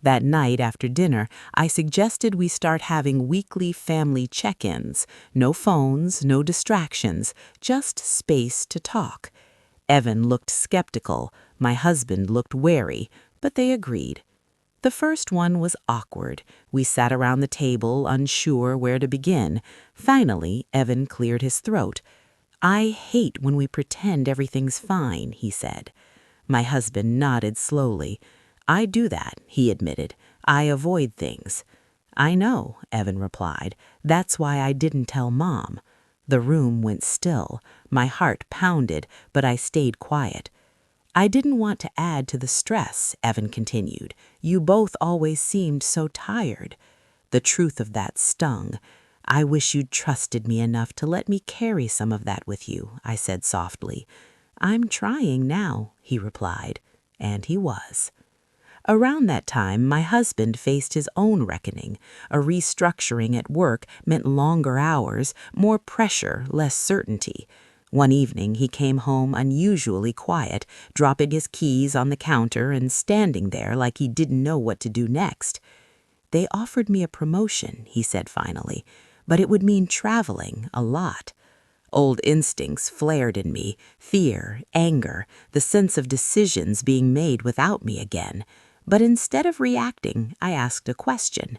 That night after dinner, I suggested we start having weekly family check-ins. No phones, no distractions, just space to talk. Evan looked skeptical. My husband looked wary, but they agreed. The first one was awkward. We sat around the table, unsure where to begin. Finally, Evan cleared his throat. "I hate when we pretend everything's fine," he said. My husband nodded slowly. "I do that," he admitted. "I avoid things." "I know," Evan replied. "That's why I didn't tell Mom." The room went still. My heart pounded, but I stayed quiet. "I didn't want to add to the stress," Evan continued. "You both always seemed so tired." The truth of that stung. "I wish you'd trusted me enough to let me carry some of that with you," I said softly. "I'm trying now," he replied, and he was. Around that time, my husband faced his own reckoning. A restructuring at work meant longer hours, more pressure, less certainty. One evening, he came home unusually quiet, dropping his keys on the counter and standing there like he didn't know what to do next. "They offered me a promotion," he said finally, "but it would mean traveling a lot." Old instincts flared in me, fear, anger, the sense of decisions being made without me again. But instead of reacting, I asked a question.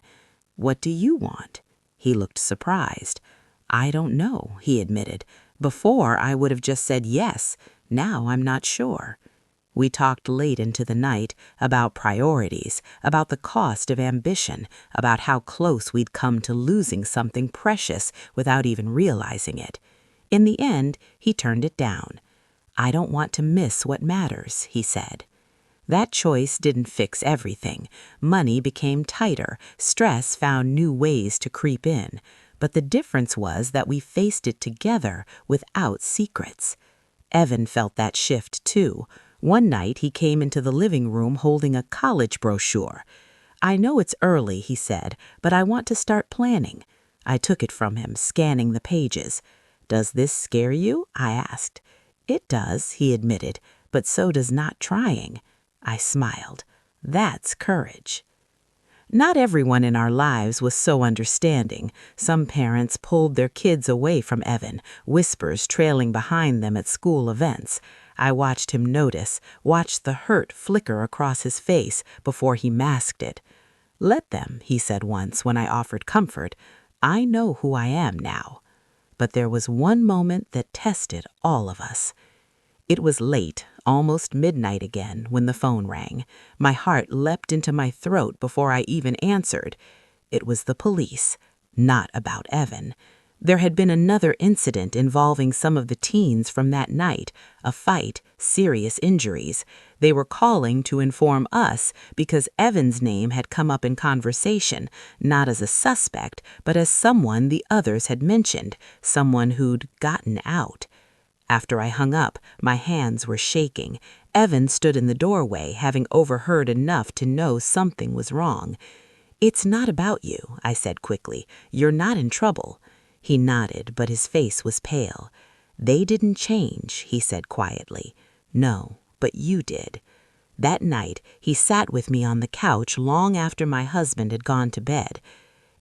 "What do you want?" He looked surprised. "I don't know," he admitted. "Before, I would have just said yes. Now I'm not sure." We talked late into the night about priorities, about the cost of ambition, about how close we'd come to losing something precious without even realizing it. In the end, he turned it down. "I don't want to miss what matters," he said. That choice didn't fix everything. Money became tighter. Stress found new ways to creep in. But the difference was that we faced it together without secrets. Evan felt that shift too. One night he came into the living room holding a college brochure. "I know it's early," he said, "but I want to start planning." I took it from him, scanning the pages. "Does this scare you?" I asked. "It does," he admitted, "but so does not trying." I smiled. That's courage. Not everyone in our lives was so understanding. Some parents pulled their kids away from Evan, whispers trailing behind them at school events. I watched him notice, watched the hurt flicker across his face before he masked it. "Let them," he said once when I offered comfort. "I know who I am now." But there was one moment that tested all of us. It was late, almost midnight again, when the phone rang. My heart leapt into my throat before I even answered. It was the police, not about Evan. There had been another incident involving some of the teens from that night, a fight, serious injuries. They were calling to inform us because Evan's name had come up in conversation, not as a suspect, but as someone the others had mentioned, someone who'd gotten out. After I hung up, my hands were shaking. Evan stood in the doorway, having overheard enough to know something was wrong. "It's not about you," I said quickly. "You're not in trouble." He nodded, but his face was pale. "They didn't change," he said quietly. "No, but you did." That night, he sat with me on the couch long after my husband had gone to bed.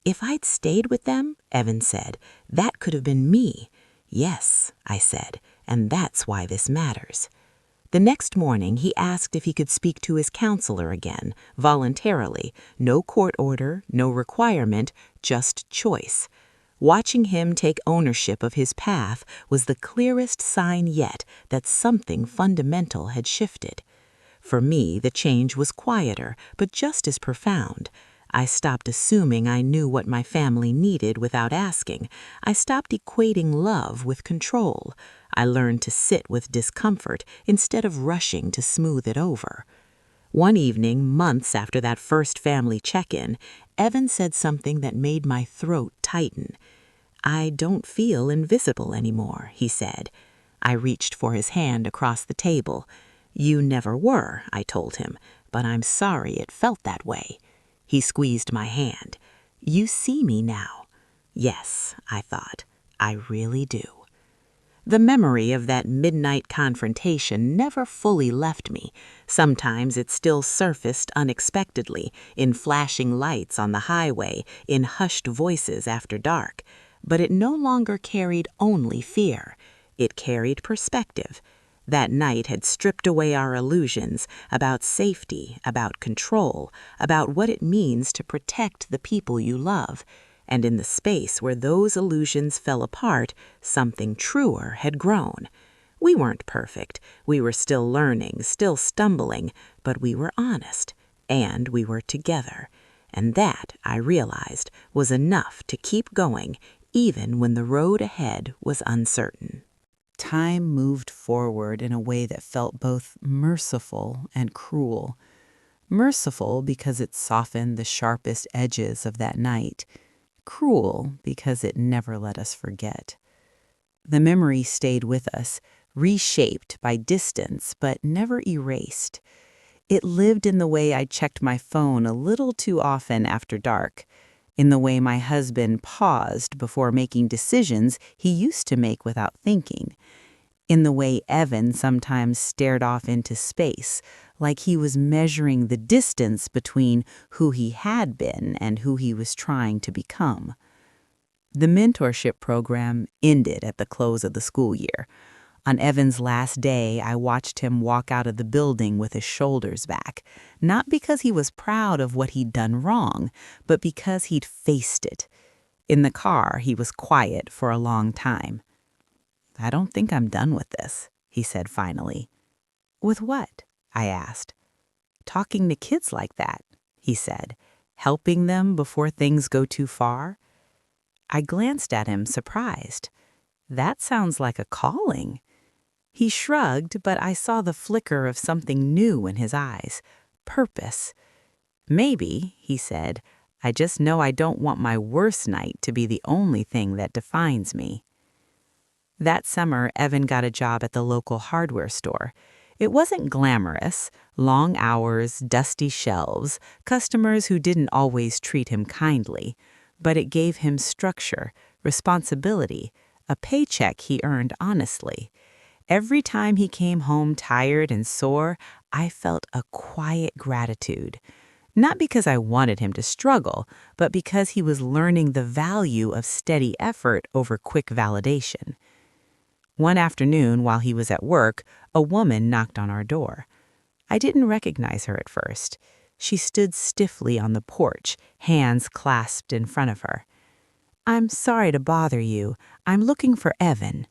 "If I'd stayed with them," Evan said, "that could have been me." "Yes," I said, "and that's why this matters." The next morning, he asked if he could speak to his counselor again, voluntarily. No court order, no requirement, just choice. Watching him take ownership of his path was the clearest sign yet that something fundamental had shifted. For me, the change was quieter, but just as profound. I stopped assuming I knew what my family needed without asking. I stopped equating love with control. I learned to sit with discomfort instead of rushing to smooth it over. One evening, months after that first family check-in, Evan said something that made my throat tighten. "I don't feel invisible anymore," he said. I reached for his hand across the table. "You never were," I told him, "but I'm sorry it felt that way." He squeezed my hand. "You see me now." Yes, I thought, I really do. The memory of that midnight confrontation never fully left me. Sometimes it still surfaced unexpectedly, in flashing lights on the highway, in hushed voices after dark. But it no longer carried only fear. It carried perspective. That night had stripped away our illusions about safety, about control, about what it means to protect the people you love. And in the space where those illusions fell apart, something truer had grown. We weren't perfect. We were still learning, still stumbling, but we were honest, and we were together. And that, I realized, was enough to keep going, even when the road ahead was uncertain. Time moved forward in a way that felt both merciful and cruel. Merciful because it softened the sharpest edges of that night. Cruel because it never let us forget. The memory stayed with us, reshaped by distance but never erased. It lived in the way I checked my phone a little too often after dark, in the way my husband paused before making decisions he used to make without thinking, in the way Evan sometimes stared off into space, like he was measuring the distance between who he had been and who he was trying to become. The mentorship program ended at the close of the school year. On Evan's last day, I watched him walk out of the building with his shoulders back, not because he was proud of what he'd done wrong, but because he'd faced it. In the car, he was quiet for a long time. "I don't think I'm done with this," he said finally. "With what?" I asked. "Talking to kids like that," he said. "Helping them before things go too far." I glanced at him, surprised. "That sounds like a calling." He shrugged, but I saw the flicker of something new in his eyes. Purpose. "Maybe," he said. "I just know I don't want my worst night to be the only thing that defines me." That summer, Evan got a job at the local hardware store. It wasn't glamorous, long hours, dusty shelves, customers who didn't always treat him kindly, but it gave him structure, responsibility, a paycheck he earned honestly. Every time he came home tired and sore, I felt a quiet gratitude. Not because I wanted him to struggle, but because he was learning the value of steady effort over quick validation. One afternoon, while he was at work, a woman knocked on our door. I didn't recognize her at first. She stood stiffly on the porch, hands clasped in front of her. "I'm sorry to bother you. I'm looking for Evan."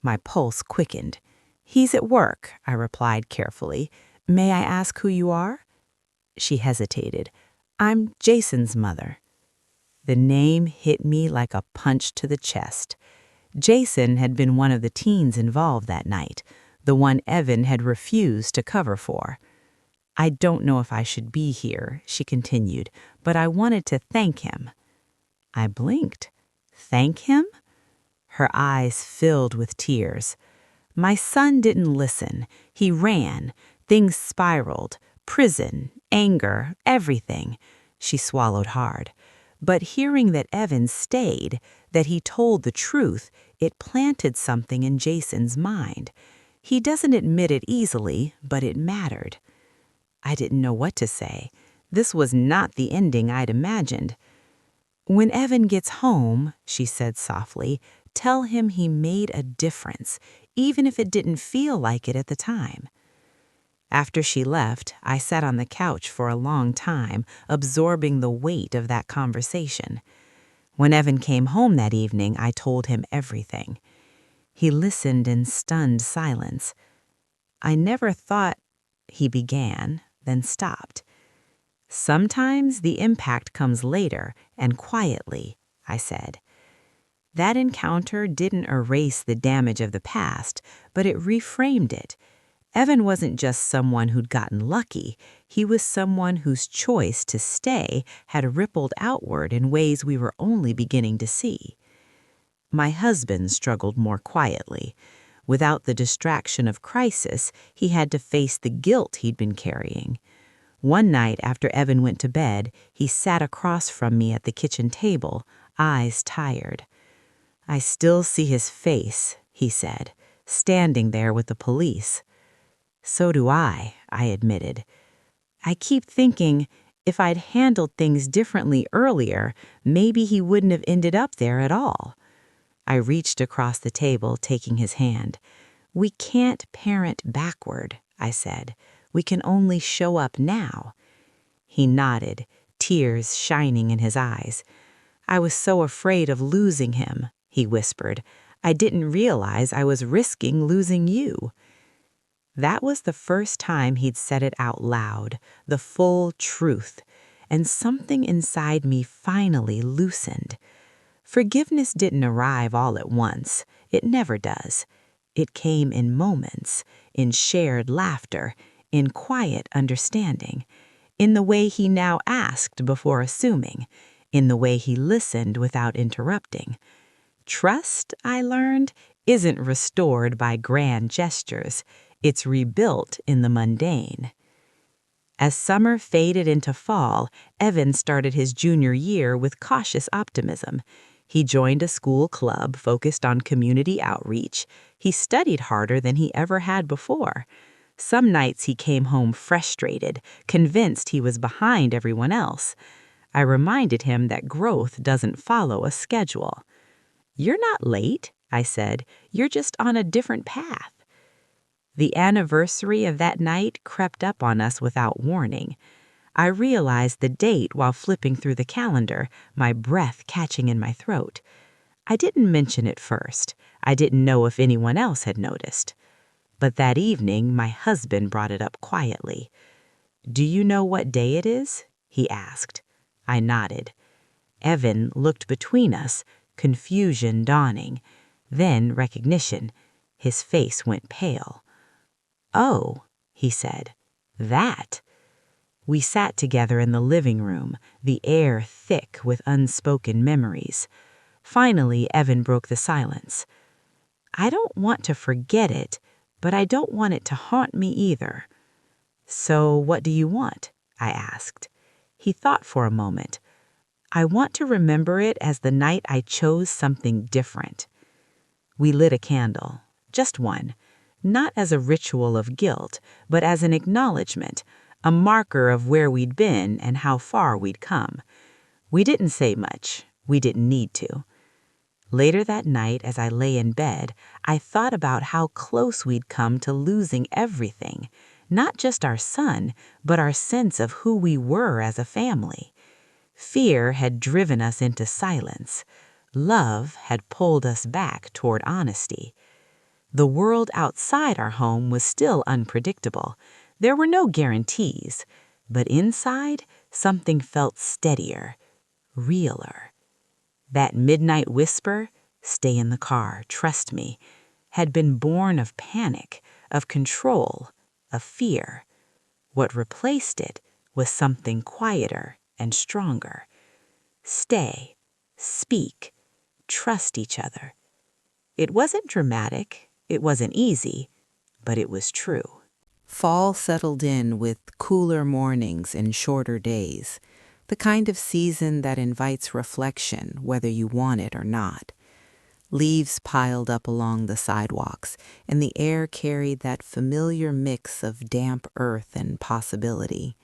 My pulse quickened. "He's at work," I replied carefully. "May I ask who you are?" She hesitated. "I'm Jason's mother." The name hit me like a punch to the chest. Jason had been one of the teens involved that night, the one Evan had refused to cover for. "I don't know if I should be here," she continued, "but I wanted to thank him." I blinked. Thank him? Her eyes filled with tears. "My son didn't listen. He ran. Things spiraled. Prison, anger, everything." She swallowed hard. "But hearing that Evan stayed, that he told the truth, it planted something in Jason's mind. He doesn't admit it easily, but it mattered." I didn't know what to say. This was not the ending I'd imagined. "When Evan gets home," she said softly, "tell him he made a difference, even if it didn't feel like it at the time." After she left, I sat on the couch for a long time, absorbing the weight of that conversation. When Evan came home that evening, I told him everything. He listened in stunned silence. "I never thought," he began, then stopped. "Sometimes the impact comes later and quietly," I said. That encounter didn't erase the damage of the past, but it reframed it. Evan wasn't just someone who'd gotten lucky. He was someone whose choice to stay had rippled outward in ways we were only beginning to see. My husband struggled more quietly. Without the distraction of crisis, he had to face the guilt he'd been carrying. One night after Evan went to bed, he sat across from me at the kitchen table, eyes tired. "I still see his face," he said, "standing there with the police." "So do I," admitted. "I keep thinking, if I'd handled things differently earlier, maybe he wouldn't have ended up there at all." I reached across the table, taking his hand. "We can't parent backward," I said. "We can only show up now." He nodded, tears shining in his eyes. "I was so afraid of losing him," he whispered. "I didn't realize I was risking losing you." That was the first time he'd said it out loud, the full truth, and something inside me finally loosened. Forgiveness didn't arrive all at once. It never does. It came in moments, in shared laughter, in quiet understanding, in the way he now asked before assuming, in the way he listened without interrupting. Trust, I learned, isn't restored by grand gestures. It's rebuilt in the mundane. As summer faded into fall, Evan started his junior year with cautious optimism. He joined a school club focused on community outreach. He studied harder than he ever had before. Some nights he came home frustrated, convinced he was behind everyone else. I reminded him that growth doesn't follow a schedule. "You're not late," I said. "You're just on a different path." The anniversary of that night crept up on us without warning. I realized the date while flipping through the calendar, my breath catching in my throat. I didn't mention it first. I didn't know if anyone else had noticed. But that evening, my husband brought it up quietly. "Do you know what day it is?" he asked. I nodded. Evan looked between us, confusion dawning. Then recognition. His face went pale. "Oh," he said, "that." We sat together in the living room, the air thick with unspoken memories. Finally, Evan broke the silence. "I don't want to forget it, but I don't want it to haunt me either." "So what do you want?" I asked. He thought for a moment. "I want to remember it as the night I chose something different." We lit a candle, just one, not as a ritual of guilt, but as an acknowledgement, a marker of where we'd been and how far we'd come. We didn't say much. We didn't need to. Later that night, as I lay in bed, I thought about how close we'd come to losing everything. not just our son, but our sense of who we were as a family. Fear had driven us into silence. Love had pulled us back toward honesty. The world outside our home was still unpredictable. There were no guarantees, but inside, something felt steadier, realer. That midnight whisper, "Stay in the car, trust me," had been born of panic, of control, of fear. What replaced it was something quieter and stronger. Stay, speak, trust each other. It wasn't dramatic, it wasn't easy, but it was true. Fall settled in with cooler mornings and shorter days, the kind of season that invites reflection whether you want it or not. Leaves piled up along the sidewalks, and the air carried that familiar mix of damp earth and possibility.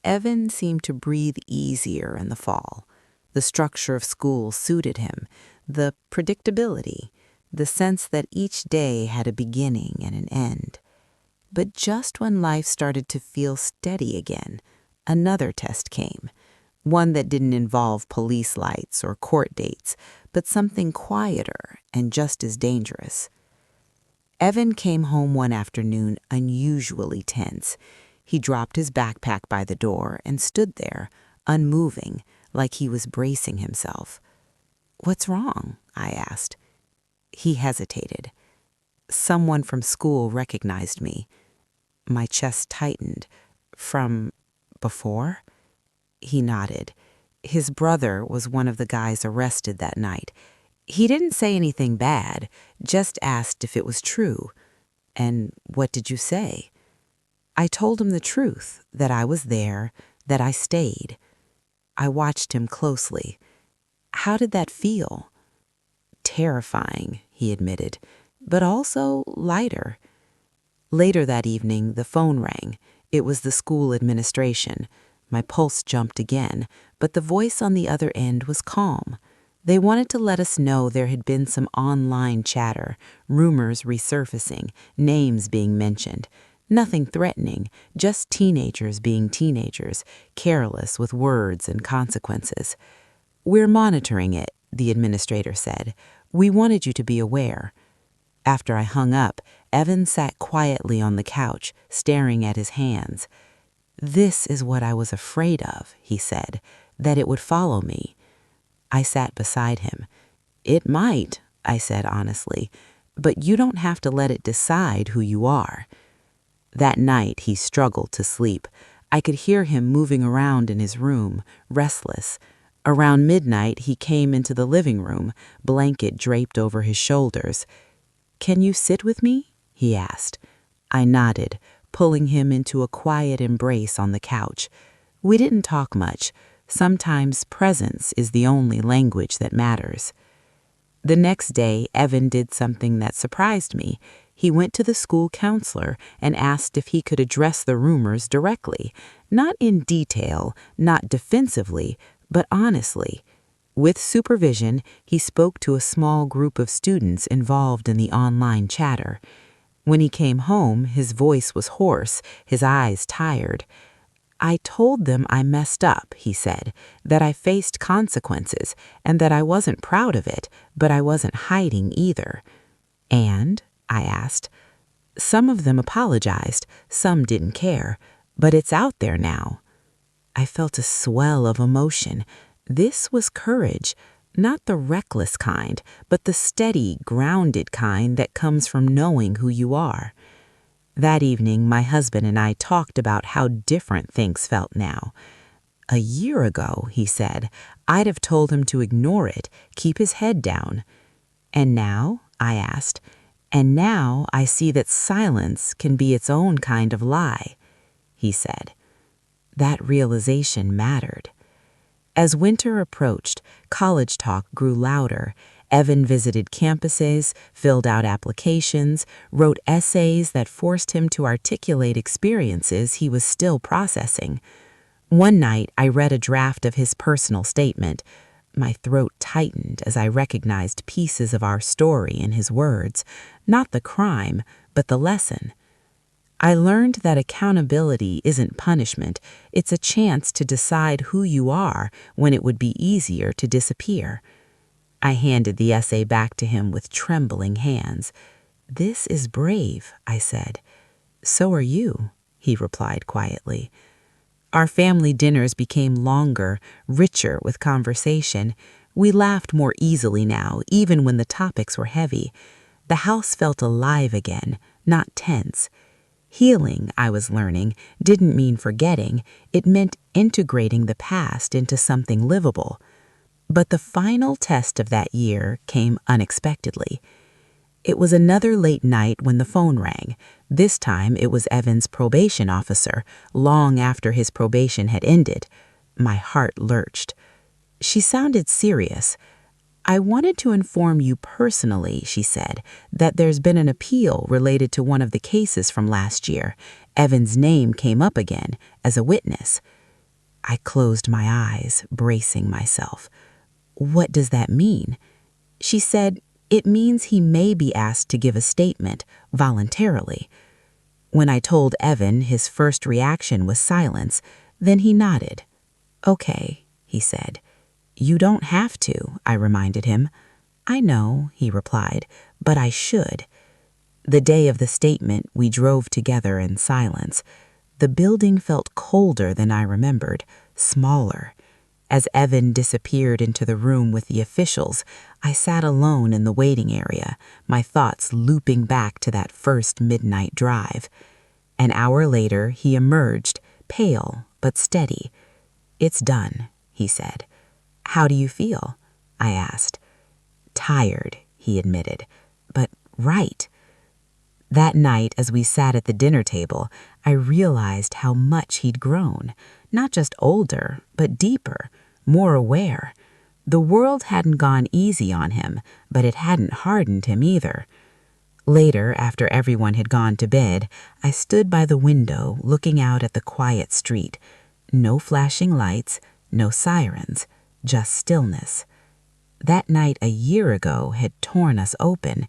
Evan seemed to breathe easier in the fall. The structure of school suited him, the predictability, the sense that each day had a beginning and an end. But just when life started to feel steady again, another test came, one that didn't involve police lights or court dates, but something quieter and just as dangerous. Evan came home one afternoon unusually tense. He dropped his backpack by the door and stood there, unmoving, like he was bracing himself. "What's wrong?" I asked. He hesitated. "Someone from school recognized me." My chest tightened. "From before?" He nodded. His brother was one of the guys arrested that night. He didn't say anything bad, just asked if it was true. "And what did you say?" I told him the truth, that I was there, that I stayed. I watched him closely. "How did that feel?" "Terrifying," he admitted, "but also lighter." Later that evening, the phone rang. It was the school administration. My pulse jumped again, but the voice on the other end was calm. They wanted to let us know there had been some online chatter, rumors resurfacing, names being mentioned. Nothing threatening, just teenagers being teenagers, careless with words and consequences. "We're monitoring it," the administrator said. "We wanted you to be aware." After I hung up, Evan sat quietly on the couch, staring at his hands. "This is what I was afraid of," he said, "that it would follow me." I sat beside him. "It might," I said honestly, "but you don't have to let it decide who you are." That night, he struggled to sleep. I could hear him moving around in his room, restless. Around midnight, he came into the living room, blanket draped over his shoulders. "Can you sit with me?" he asked. I nodded, pulling him into a quiet embrace on the couch. We didn't talk much. Sometimes presence is the only language that matters. The next day, Evan did something that surprised me. He went to the school counselor and asked if he could address the rumors directly, not in detail, not defensively, but honestly. With supervision, he spoke to a small group of students involved in the online chatter. When he came home, his voice was hoarse, his eyes tired. "I told them I messed up," he said, "that I faced consequences, and that I wasn't proud of it, but I wasn't hiding either." "And?" I asked. "Some of them apologized, some didn't care, but it's out there now." I felt a swell of emotion. This was courage, not the reckless kind, but the steady, grounded kind that comes from knowing who you are. That evening, my husband and I talked about how different things felt now. "A year ago," he said, "I'd have told him to ignore it, keep his head down." "And now?" I asked. "And now I see that silence can be its own kind of lie," he said. That realization mattered. As winter approached, college talk grew louder. Evan visited campuses, filled out applications, wrote essays that forced him to articulate experiences he was still processing. One night, I read a draft of his personal statement. My throat tightened as I recognized pieces of our story in his words, not the crime, but the lesson. I learned that accountability isn't punishment, it's a chance to decide who you are when it would be easier to disappear. I handed the essay back to him with trembling hands. "This is brave," I said. "So are you," he replied quietly. Our family dinners became longer, richer with conversation. We laughed more easily now, even when the topics were heavy. The house felt alive again, not tense. Healing, I was learning, didn't mean forgetting. It meant integrating the past into something livable. But the final test of that year came unexpectedly. It was another late night when the phone rang. This time it was Evan's probation officer, long after his probation had ended. My heart lurched. She sounded serious. "I wanted to inform you personally," she said, "that there's been an appeal related to one of the cases from last year. Evan's name came up again as a witness." I closed my eyes, bracing myself. "What does that mean?" She said, "It means he may be asked to give a statement, voluntarily." When I told Evan, his first reaction was silence. Then he nodded. "Okay," he said. "You don't have to," I reminded him. "I know," he replied, "but I should." The day of the statement, we drove together in silence. The building felt colder than I remembered, smaller. As Evan disappeared into the room with the officials, I sat alone in the waiting area, my thoughts looping back to that first midnight drive. An hour later, he emerged, pale but steady. "It's done," he said. "How do you feel?" I asked. "Tired," he admitted, "but right." That night, as we sat at the dinner table, I realized how much he'd grown. Not just older, but deeper, more aware. The world hadn't gone easy on him, but it hadn't hardened him either. Later, after everyone had gone to bed, I stood by the window looking out at the quiet street. No flashing lights, no sirens, just stillness. That night a year ago had torn us open.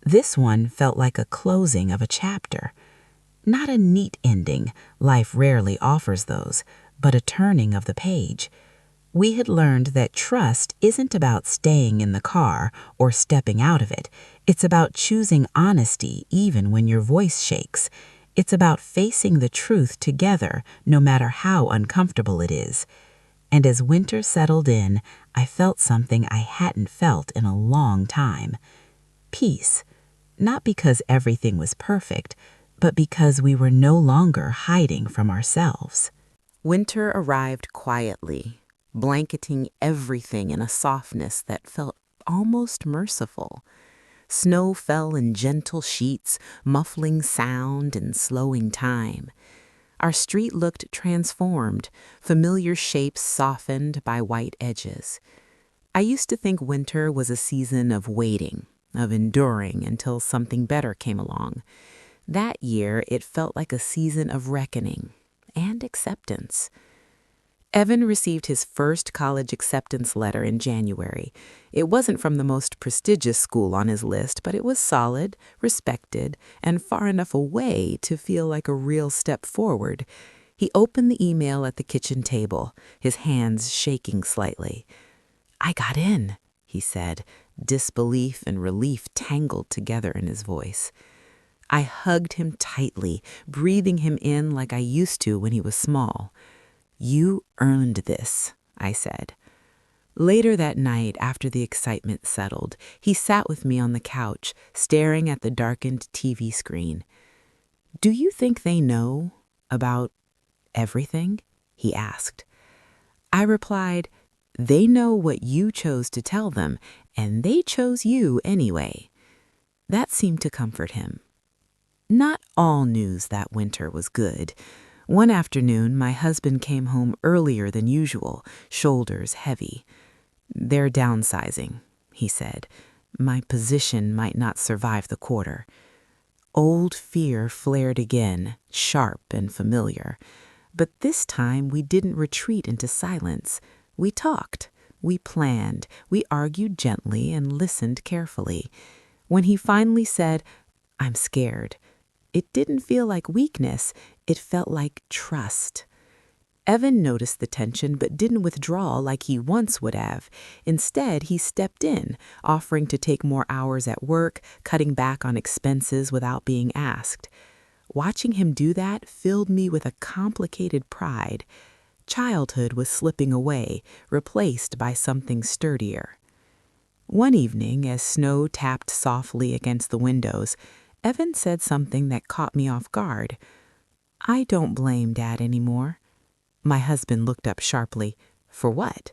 This one felt like a closing of a chapter. Not a neat ending, life rarely offers those, but a turning of the page. We had learned that trust isn't about staying in the car or stepping out of it. It's about choosing honesty even when your voice shakes. It's about facing the truth together, no matter how uncomfortable it is. And as winter settled in, I felt something I hadn't felt in a long time. Peace. Not because everything was perfect, but because we were no longer hiding from ourselves. Winter arrived quietly, blanketing everything in a softness that felt almost merciful. Snow fell in gentle sheets, muffling sound and slowing time. Our street looked transformed, familiar shapes softened by white edges. I used to think winter was a season of waiting, of enduring until something better came along. That year, it felt like a season of reckoning and acceptance. Evan received his first college acceptance letter in January. It wasn't from the most prestigious school on his list, but it was solid, respected, and far enough away to feel like a real step forward. He opened the email at the kitchen table, his hands shaking slightly. "I got in," he said, disbelief and relief tangled together in his voice. I hugged him tightly, breathing him in like I used to when he was small. "You earned this," I said. Later that night, after the excitement settled, he sat with me on the couch, staring at the darkened TV screen. "Do you think they know about everything?" he asked. I replied, "They know what you chose to tell them, and they chose you anyway." That seemed to comfort him. Not all news that winter was good. One afternoon, my husband came home earlier than usual, shoulders heavy. "They're downsizing," he said. "My position might not survive the quarter." Old fear flared again, sharp and familiar. But this time we didn't retreat into silence. We talked, we planned, we argued gently and listened carefully. When he finally said, "I'm scared," It didn't feel like weakness, it felt like trust. Evan noticed the tension but didn't withdraw like he once would have. Instead, he stepped in, offering to take more hours at work, cutting back on expenses without being asked. Watching him do that filled me with a complicated pride. Childhood was slipping away, replaced by something sturdier. One evening, as snow tapped softly against the windows, Evan said something that caught me off guard. "I don't blame Dad anymore." My husband looked up sharply. "For what?"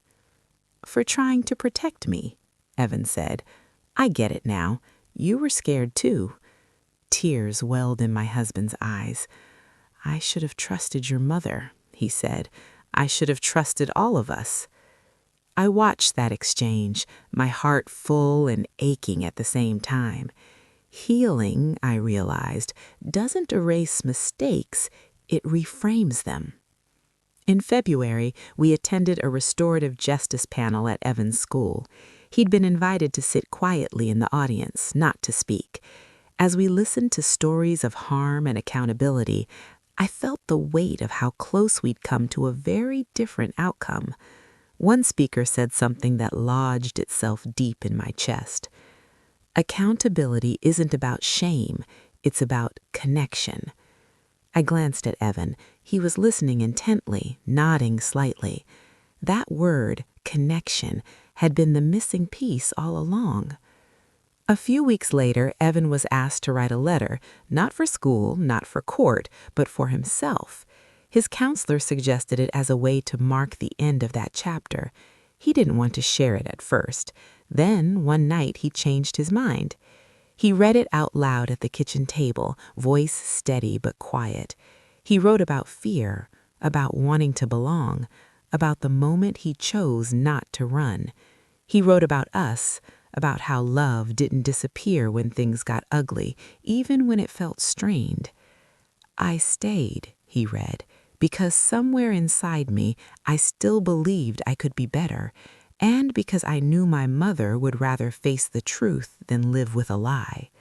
"For trying to protect me," Evan said. "I get it now. You were scared too." Tears welled in my husband's eyes. "I should have trusted your mother," he said. "I should have trusted all of us." I watched that exchange, my heart full and aching at the same time. Healing, I realized, doesn't erase mistakes, it reframes them. In February, we attended a restorative justice panel at Evan's school. He'd been invited to sit quietly in the audience, not to speak. As we listened to stories of harm and accountability, I felt the weight of how close we'd come to a very different outcome. One speaker said something that lodged itself deep in my chest. Accountability isn't about shame, it's about connection. I glanced at Evan. He was listening intently, nodding slightly. That word, connection, had been the missing piece all along. A few weeks later, Evan was asked to write a letter, not for school, not for court, but for himself. His counselor suggested it as a way to mark the end of that chapter. He didn't want to share it at first. Then, one night, he changed his mind. He read it out loud at the kitchen table, voice steady but quiet. He wrote about fear, about wanting to belong, about the moment he chose not to run. He wrote about us, about how love didn't disappear when things got ugly, even when it felt strained. "I stayed," he read, "because somewhere inside me I still believed I could be better, and because I knew my mother would rather face the truth than live with a lie."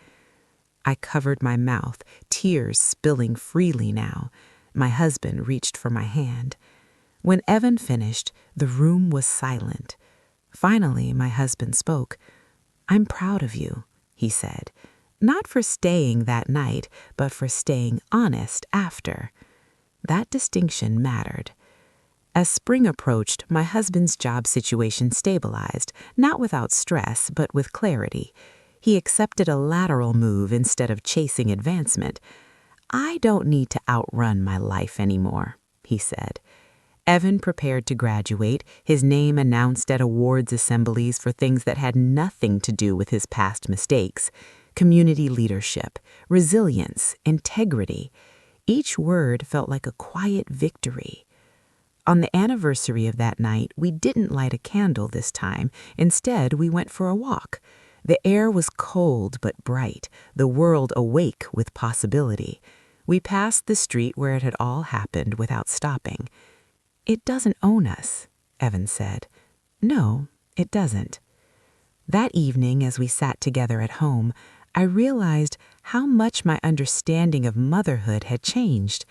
I covered my mouth, tears spilling freely now. My husband reached for my hand. When Evan finished, the room was silent. Finally, my husband spoke. "I'm proud of you," he said, "not for staying that night, but for staying honest after." That distinction mattered. As spring approached, my husband's job situation stabilized, not without stress, but with clarity. He accepted a lateral move instead of chasing advancement. "I don't need to outrun my life anymore," he said. Evan prepared to graduate, his name announced at awards assemblies for things that had nothing to do with his past mistakes. Community leadership, resilience, integrity. Each word felt like a quiet victory. On the anniversary of that night, we didn't light a candle this time. Instead, we went for a walk. The air was cold but bright, the world awake with possibility. We passed the street where it had all happened without stopping. "It doesn't own us," Evan said. "No, it doesn't." That evening, as we sat together at home, I realized how much my understanding of motherhood had changed.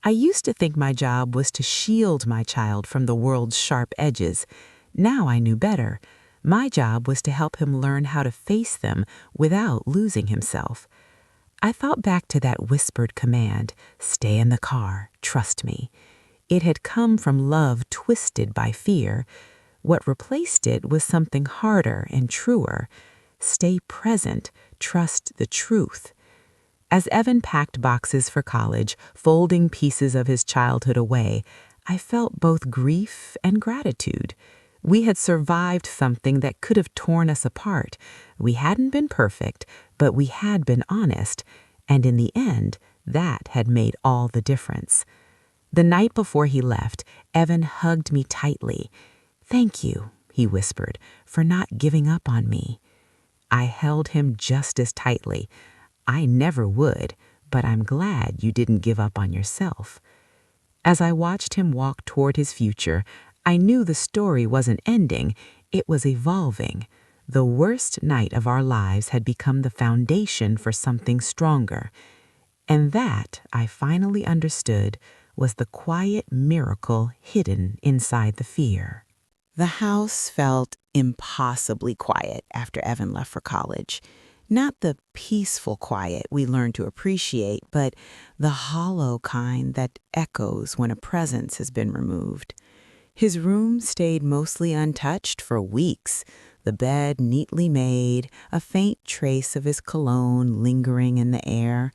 I used to think my job was to shield my child from the world's sharp edges. Now I knew better. My job was to help him learn how to face them without losing himself. I thought back to that whispered command, "Stay in the car, trust me." It had come from love twisted by fear. What replaced it was something harder and truer. Stay present, trust the truth. As Evan packed boxes for college, folding pieces of his childhood away, I felt both grief and gratitude. We had survived something that could have torn us apart. We hadn't been perfect, but we had been honest, and in the end, that had made all the difference. The night before he left, Evan hugged me tightly. "Thank you," he whispered, "for not giving up on me." I held him just as tightly. "I never would, but I'm glad you didn't give up on yourself." As I watched him walk toward his future, I knew the story wasn't ending, it was evolving. The worst night of our lives had become the foundation for something stronger. And that, I finally understood, was the quiet miracle hidden inside the fear. The house felt impossibly quiet after Evan left for college. Not the peaceful quiet we learned to appreciate, but the hollow kind that echoes when a presence has been removed. His room stayed mostly untouched for weeks, the bed neatly made, a faint trace of his cologne lingering in the air.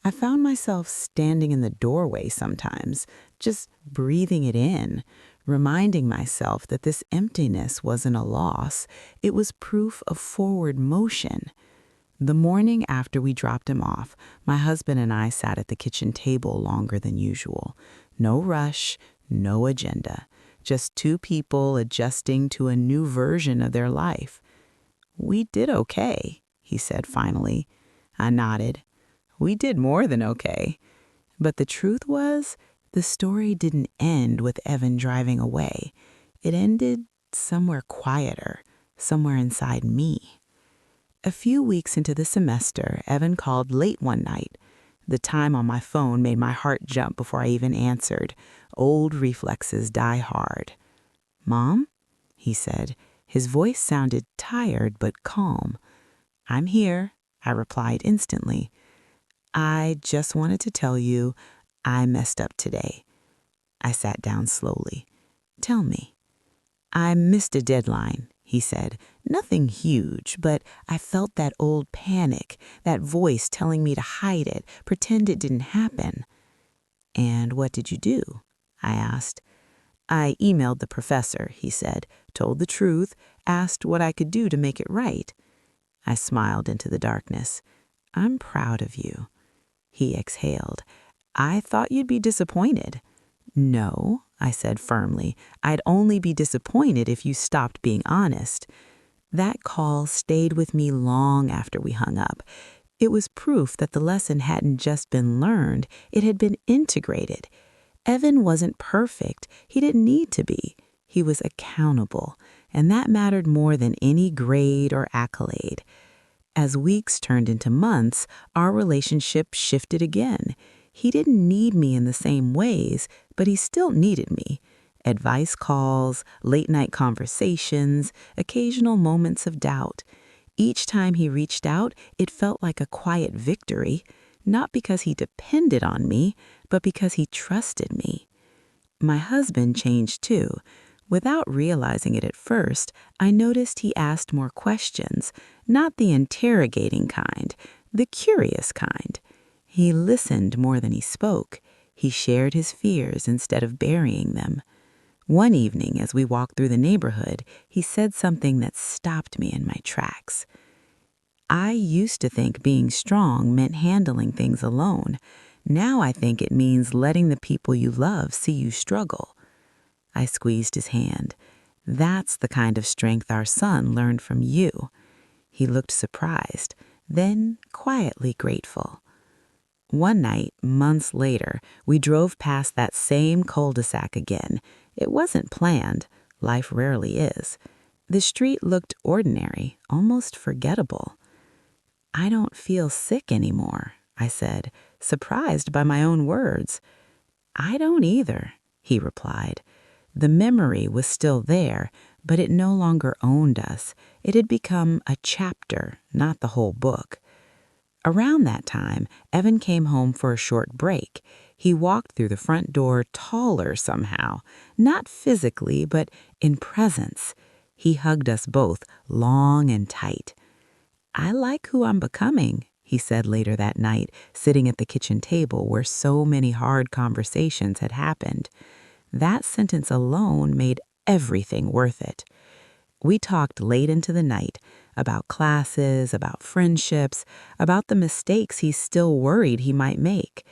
I found myself standing in the doorway sometimes, just breathing it in, reminding myself that this emptiness wasn't a loss, it was proof of forward motion. The morning after we dropped him off, my husband and I sat at the kitchen table longer than usual. No rush, no agenda, just two people adjusting to a new version of their life. "We did okay," he said finally. I nodded. "We did more than okay." But the truth was, the story didn't end with Evan driving away. It ended somewhere quieter, somewhere inside me. A few weeks into the semester, Evan called late one night. The time on my phone made my heart jump before I even answered. Old reflexes die hard. "Mom?" he said. His voice sounded tired but calm. "I'm here," I replied instantly. "I just wanted to tell you I messed up today." I sat down slowly. "Tell me." "I missed a deadline," he said. Nothing huge, but I felt that old panic, that voice telling me to hide it, pretend it didn't happen. "And what did you do?" I asked. "I emailed the professor," he said, told the truth, asked what I could do to make it right. I smiled into the darkness. "I'm proud of you." He exhaled. "I thought you'd be disappointed." "No," I said firmly. "I'd only be disappointed if you stopped being honest." That call stayed with me long after we hung up. It was proof that the lesson hadn't just been learned, it had been integrated. Evan wasn't perfect. He didn't need to be. He was accountable, and that mattered more than any grade or accolade. As weeks turned into months, our relationship shifted again. He didn't need me in the same ways, but he still needed me. Advice calls, late-night conversations, occasional moments of doubt. Each time he reached out, it felt like a quiet victory, not because he depended on me, but because he trusted me. My husband changed too. Without realizing it at first, I noticed he asked more questions, not the interrogating kind, the curious kind. He listened more than he spoke. He shared his fears instead of burying them. One evening, as we walked through the neighborhood, he said something that stopped me in my tracks. "I used to think being strong meant handling things alone. Now I think it means letting the people you love see you struggle." I squeezed his hand. "That's the kind of strength our son learned from you." He looked surprised, then quietly grateful. One night, months later, we drove past that same cul-de-sac again. It wasn't planned. Life rarely is. The street looked ordinary, almost forgettable. "I don't feel sick anymore," I said, surprised by my own words. "I don't either," he replied. The memory was still there, but it no longer owned us. It had become a chapter, not the whole book. Around that time, Evan came home for a short break. He walked through the front door taller somehow, not physically, but in presence. He hugged us both, long and tight. "I like who I'm becoming," he said later that night, sitting at the kitchen table where so many hard conversations had happened. That sentence alone made everything worth it. We talked late into the night about classes, about friendships, about the mistakes he still worried he might make.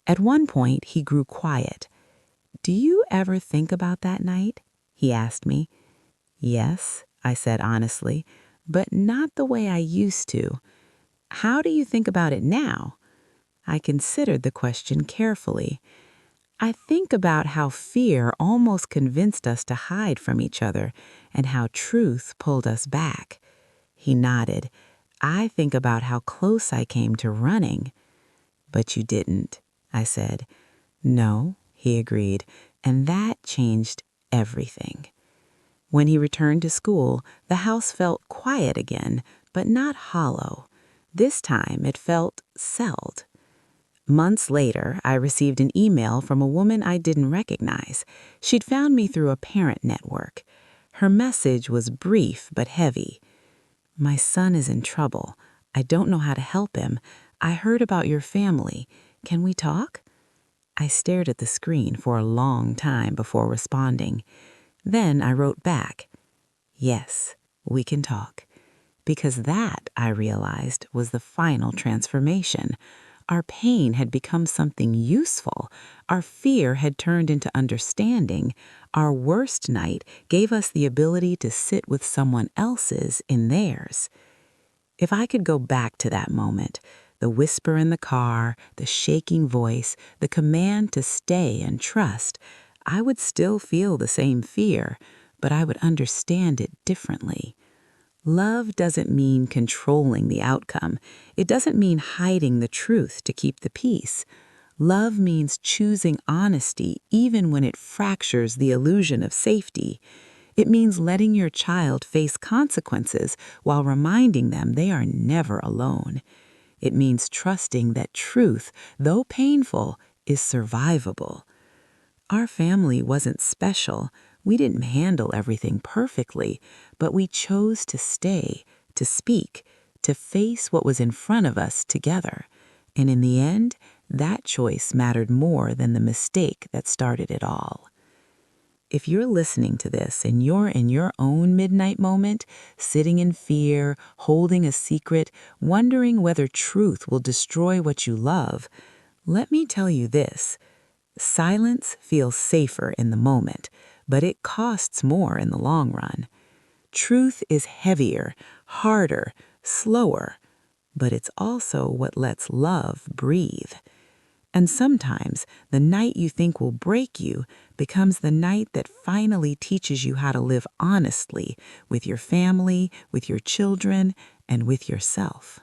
At one point, he grew quiet. "Do you ever think about that night?" he asked me. "Yes," I said honestly, "but not the way I used to." "How do you think about it now?" I considered the question carefully. "I think about how fear almost convinced us to hide from each other and how truth pulled us back." He nodded. "I think about how close I came to running." But you didn't, I said. No, he agreed, and that changed everything. When he returned to school, the house felt quiet again, but not hollow. This time it felt settled. Months later, I received an email from a woman I didn't recognize. She'd found me through a parent network. Her message was brief but heavy. My son is in trouble. I don't know how to help him. I heard about your family. Can we talk? I stared at the screen for a long time before responding. Then I wrote back, yes, we can talk. Because that, I realized, was the final transformation. Our pain had become something useful. Our fear had turned into understanding. Our worst night gave us the ability to sit with someone else's in theirs. If I could go back to that moment, the whisper in the car, the shaking voice, the command to stay and trust, I would still feel the same fear, but I would understand it differently. Love doesn't mean controlling the outcome. It doesn't mean hiding the truth to keep the peace. Love means choosing honesty even when it fractures the illusion of safety. It means letting your child face consequences while reminding them they are never alone. It means trusting that truth, though painful, is survivable. Our family wasn't special. We didn't handle everything perfectly, but we chose to stay, to speak, to face what was in front of us together. And in the end, that choice mattered more than the mistake that started it all. If you're listening to this and you're in your own midnight moment, sitting in fear, holding a secret, wondering whether truth will destroy what you love, let me tell you this. Silence feels safer in the moment, but it costs more in the long run. Truth is heavier, harder, slower, but it's also what lets love breathe. And sometimes the night you think will break you becomes the night that finally teaches you how to live honestly with your family, with your children, and with yourself.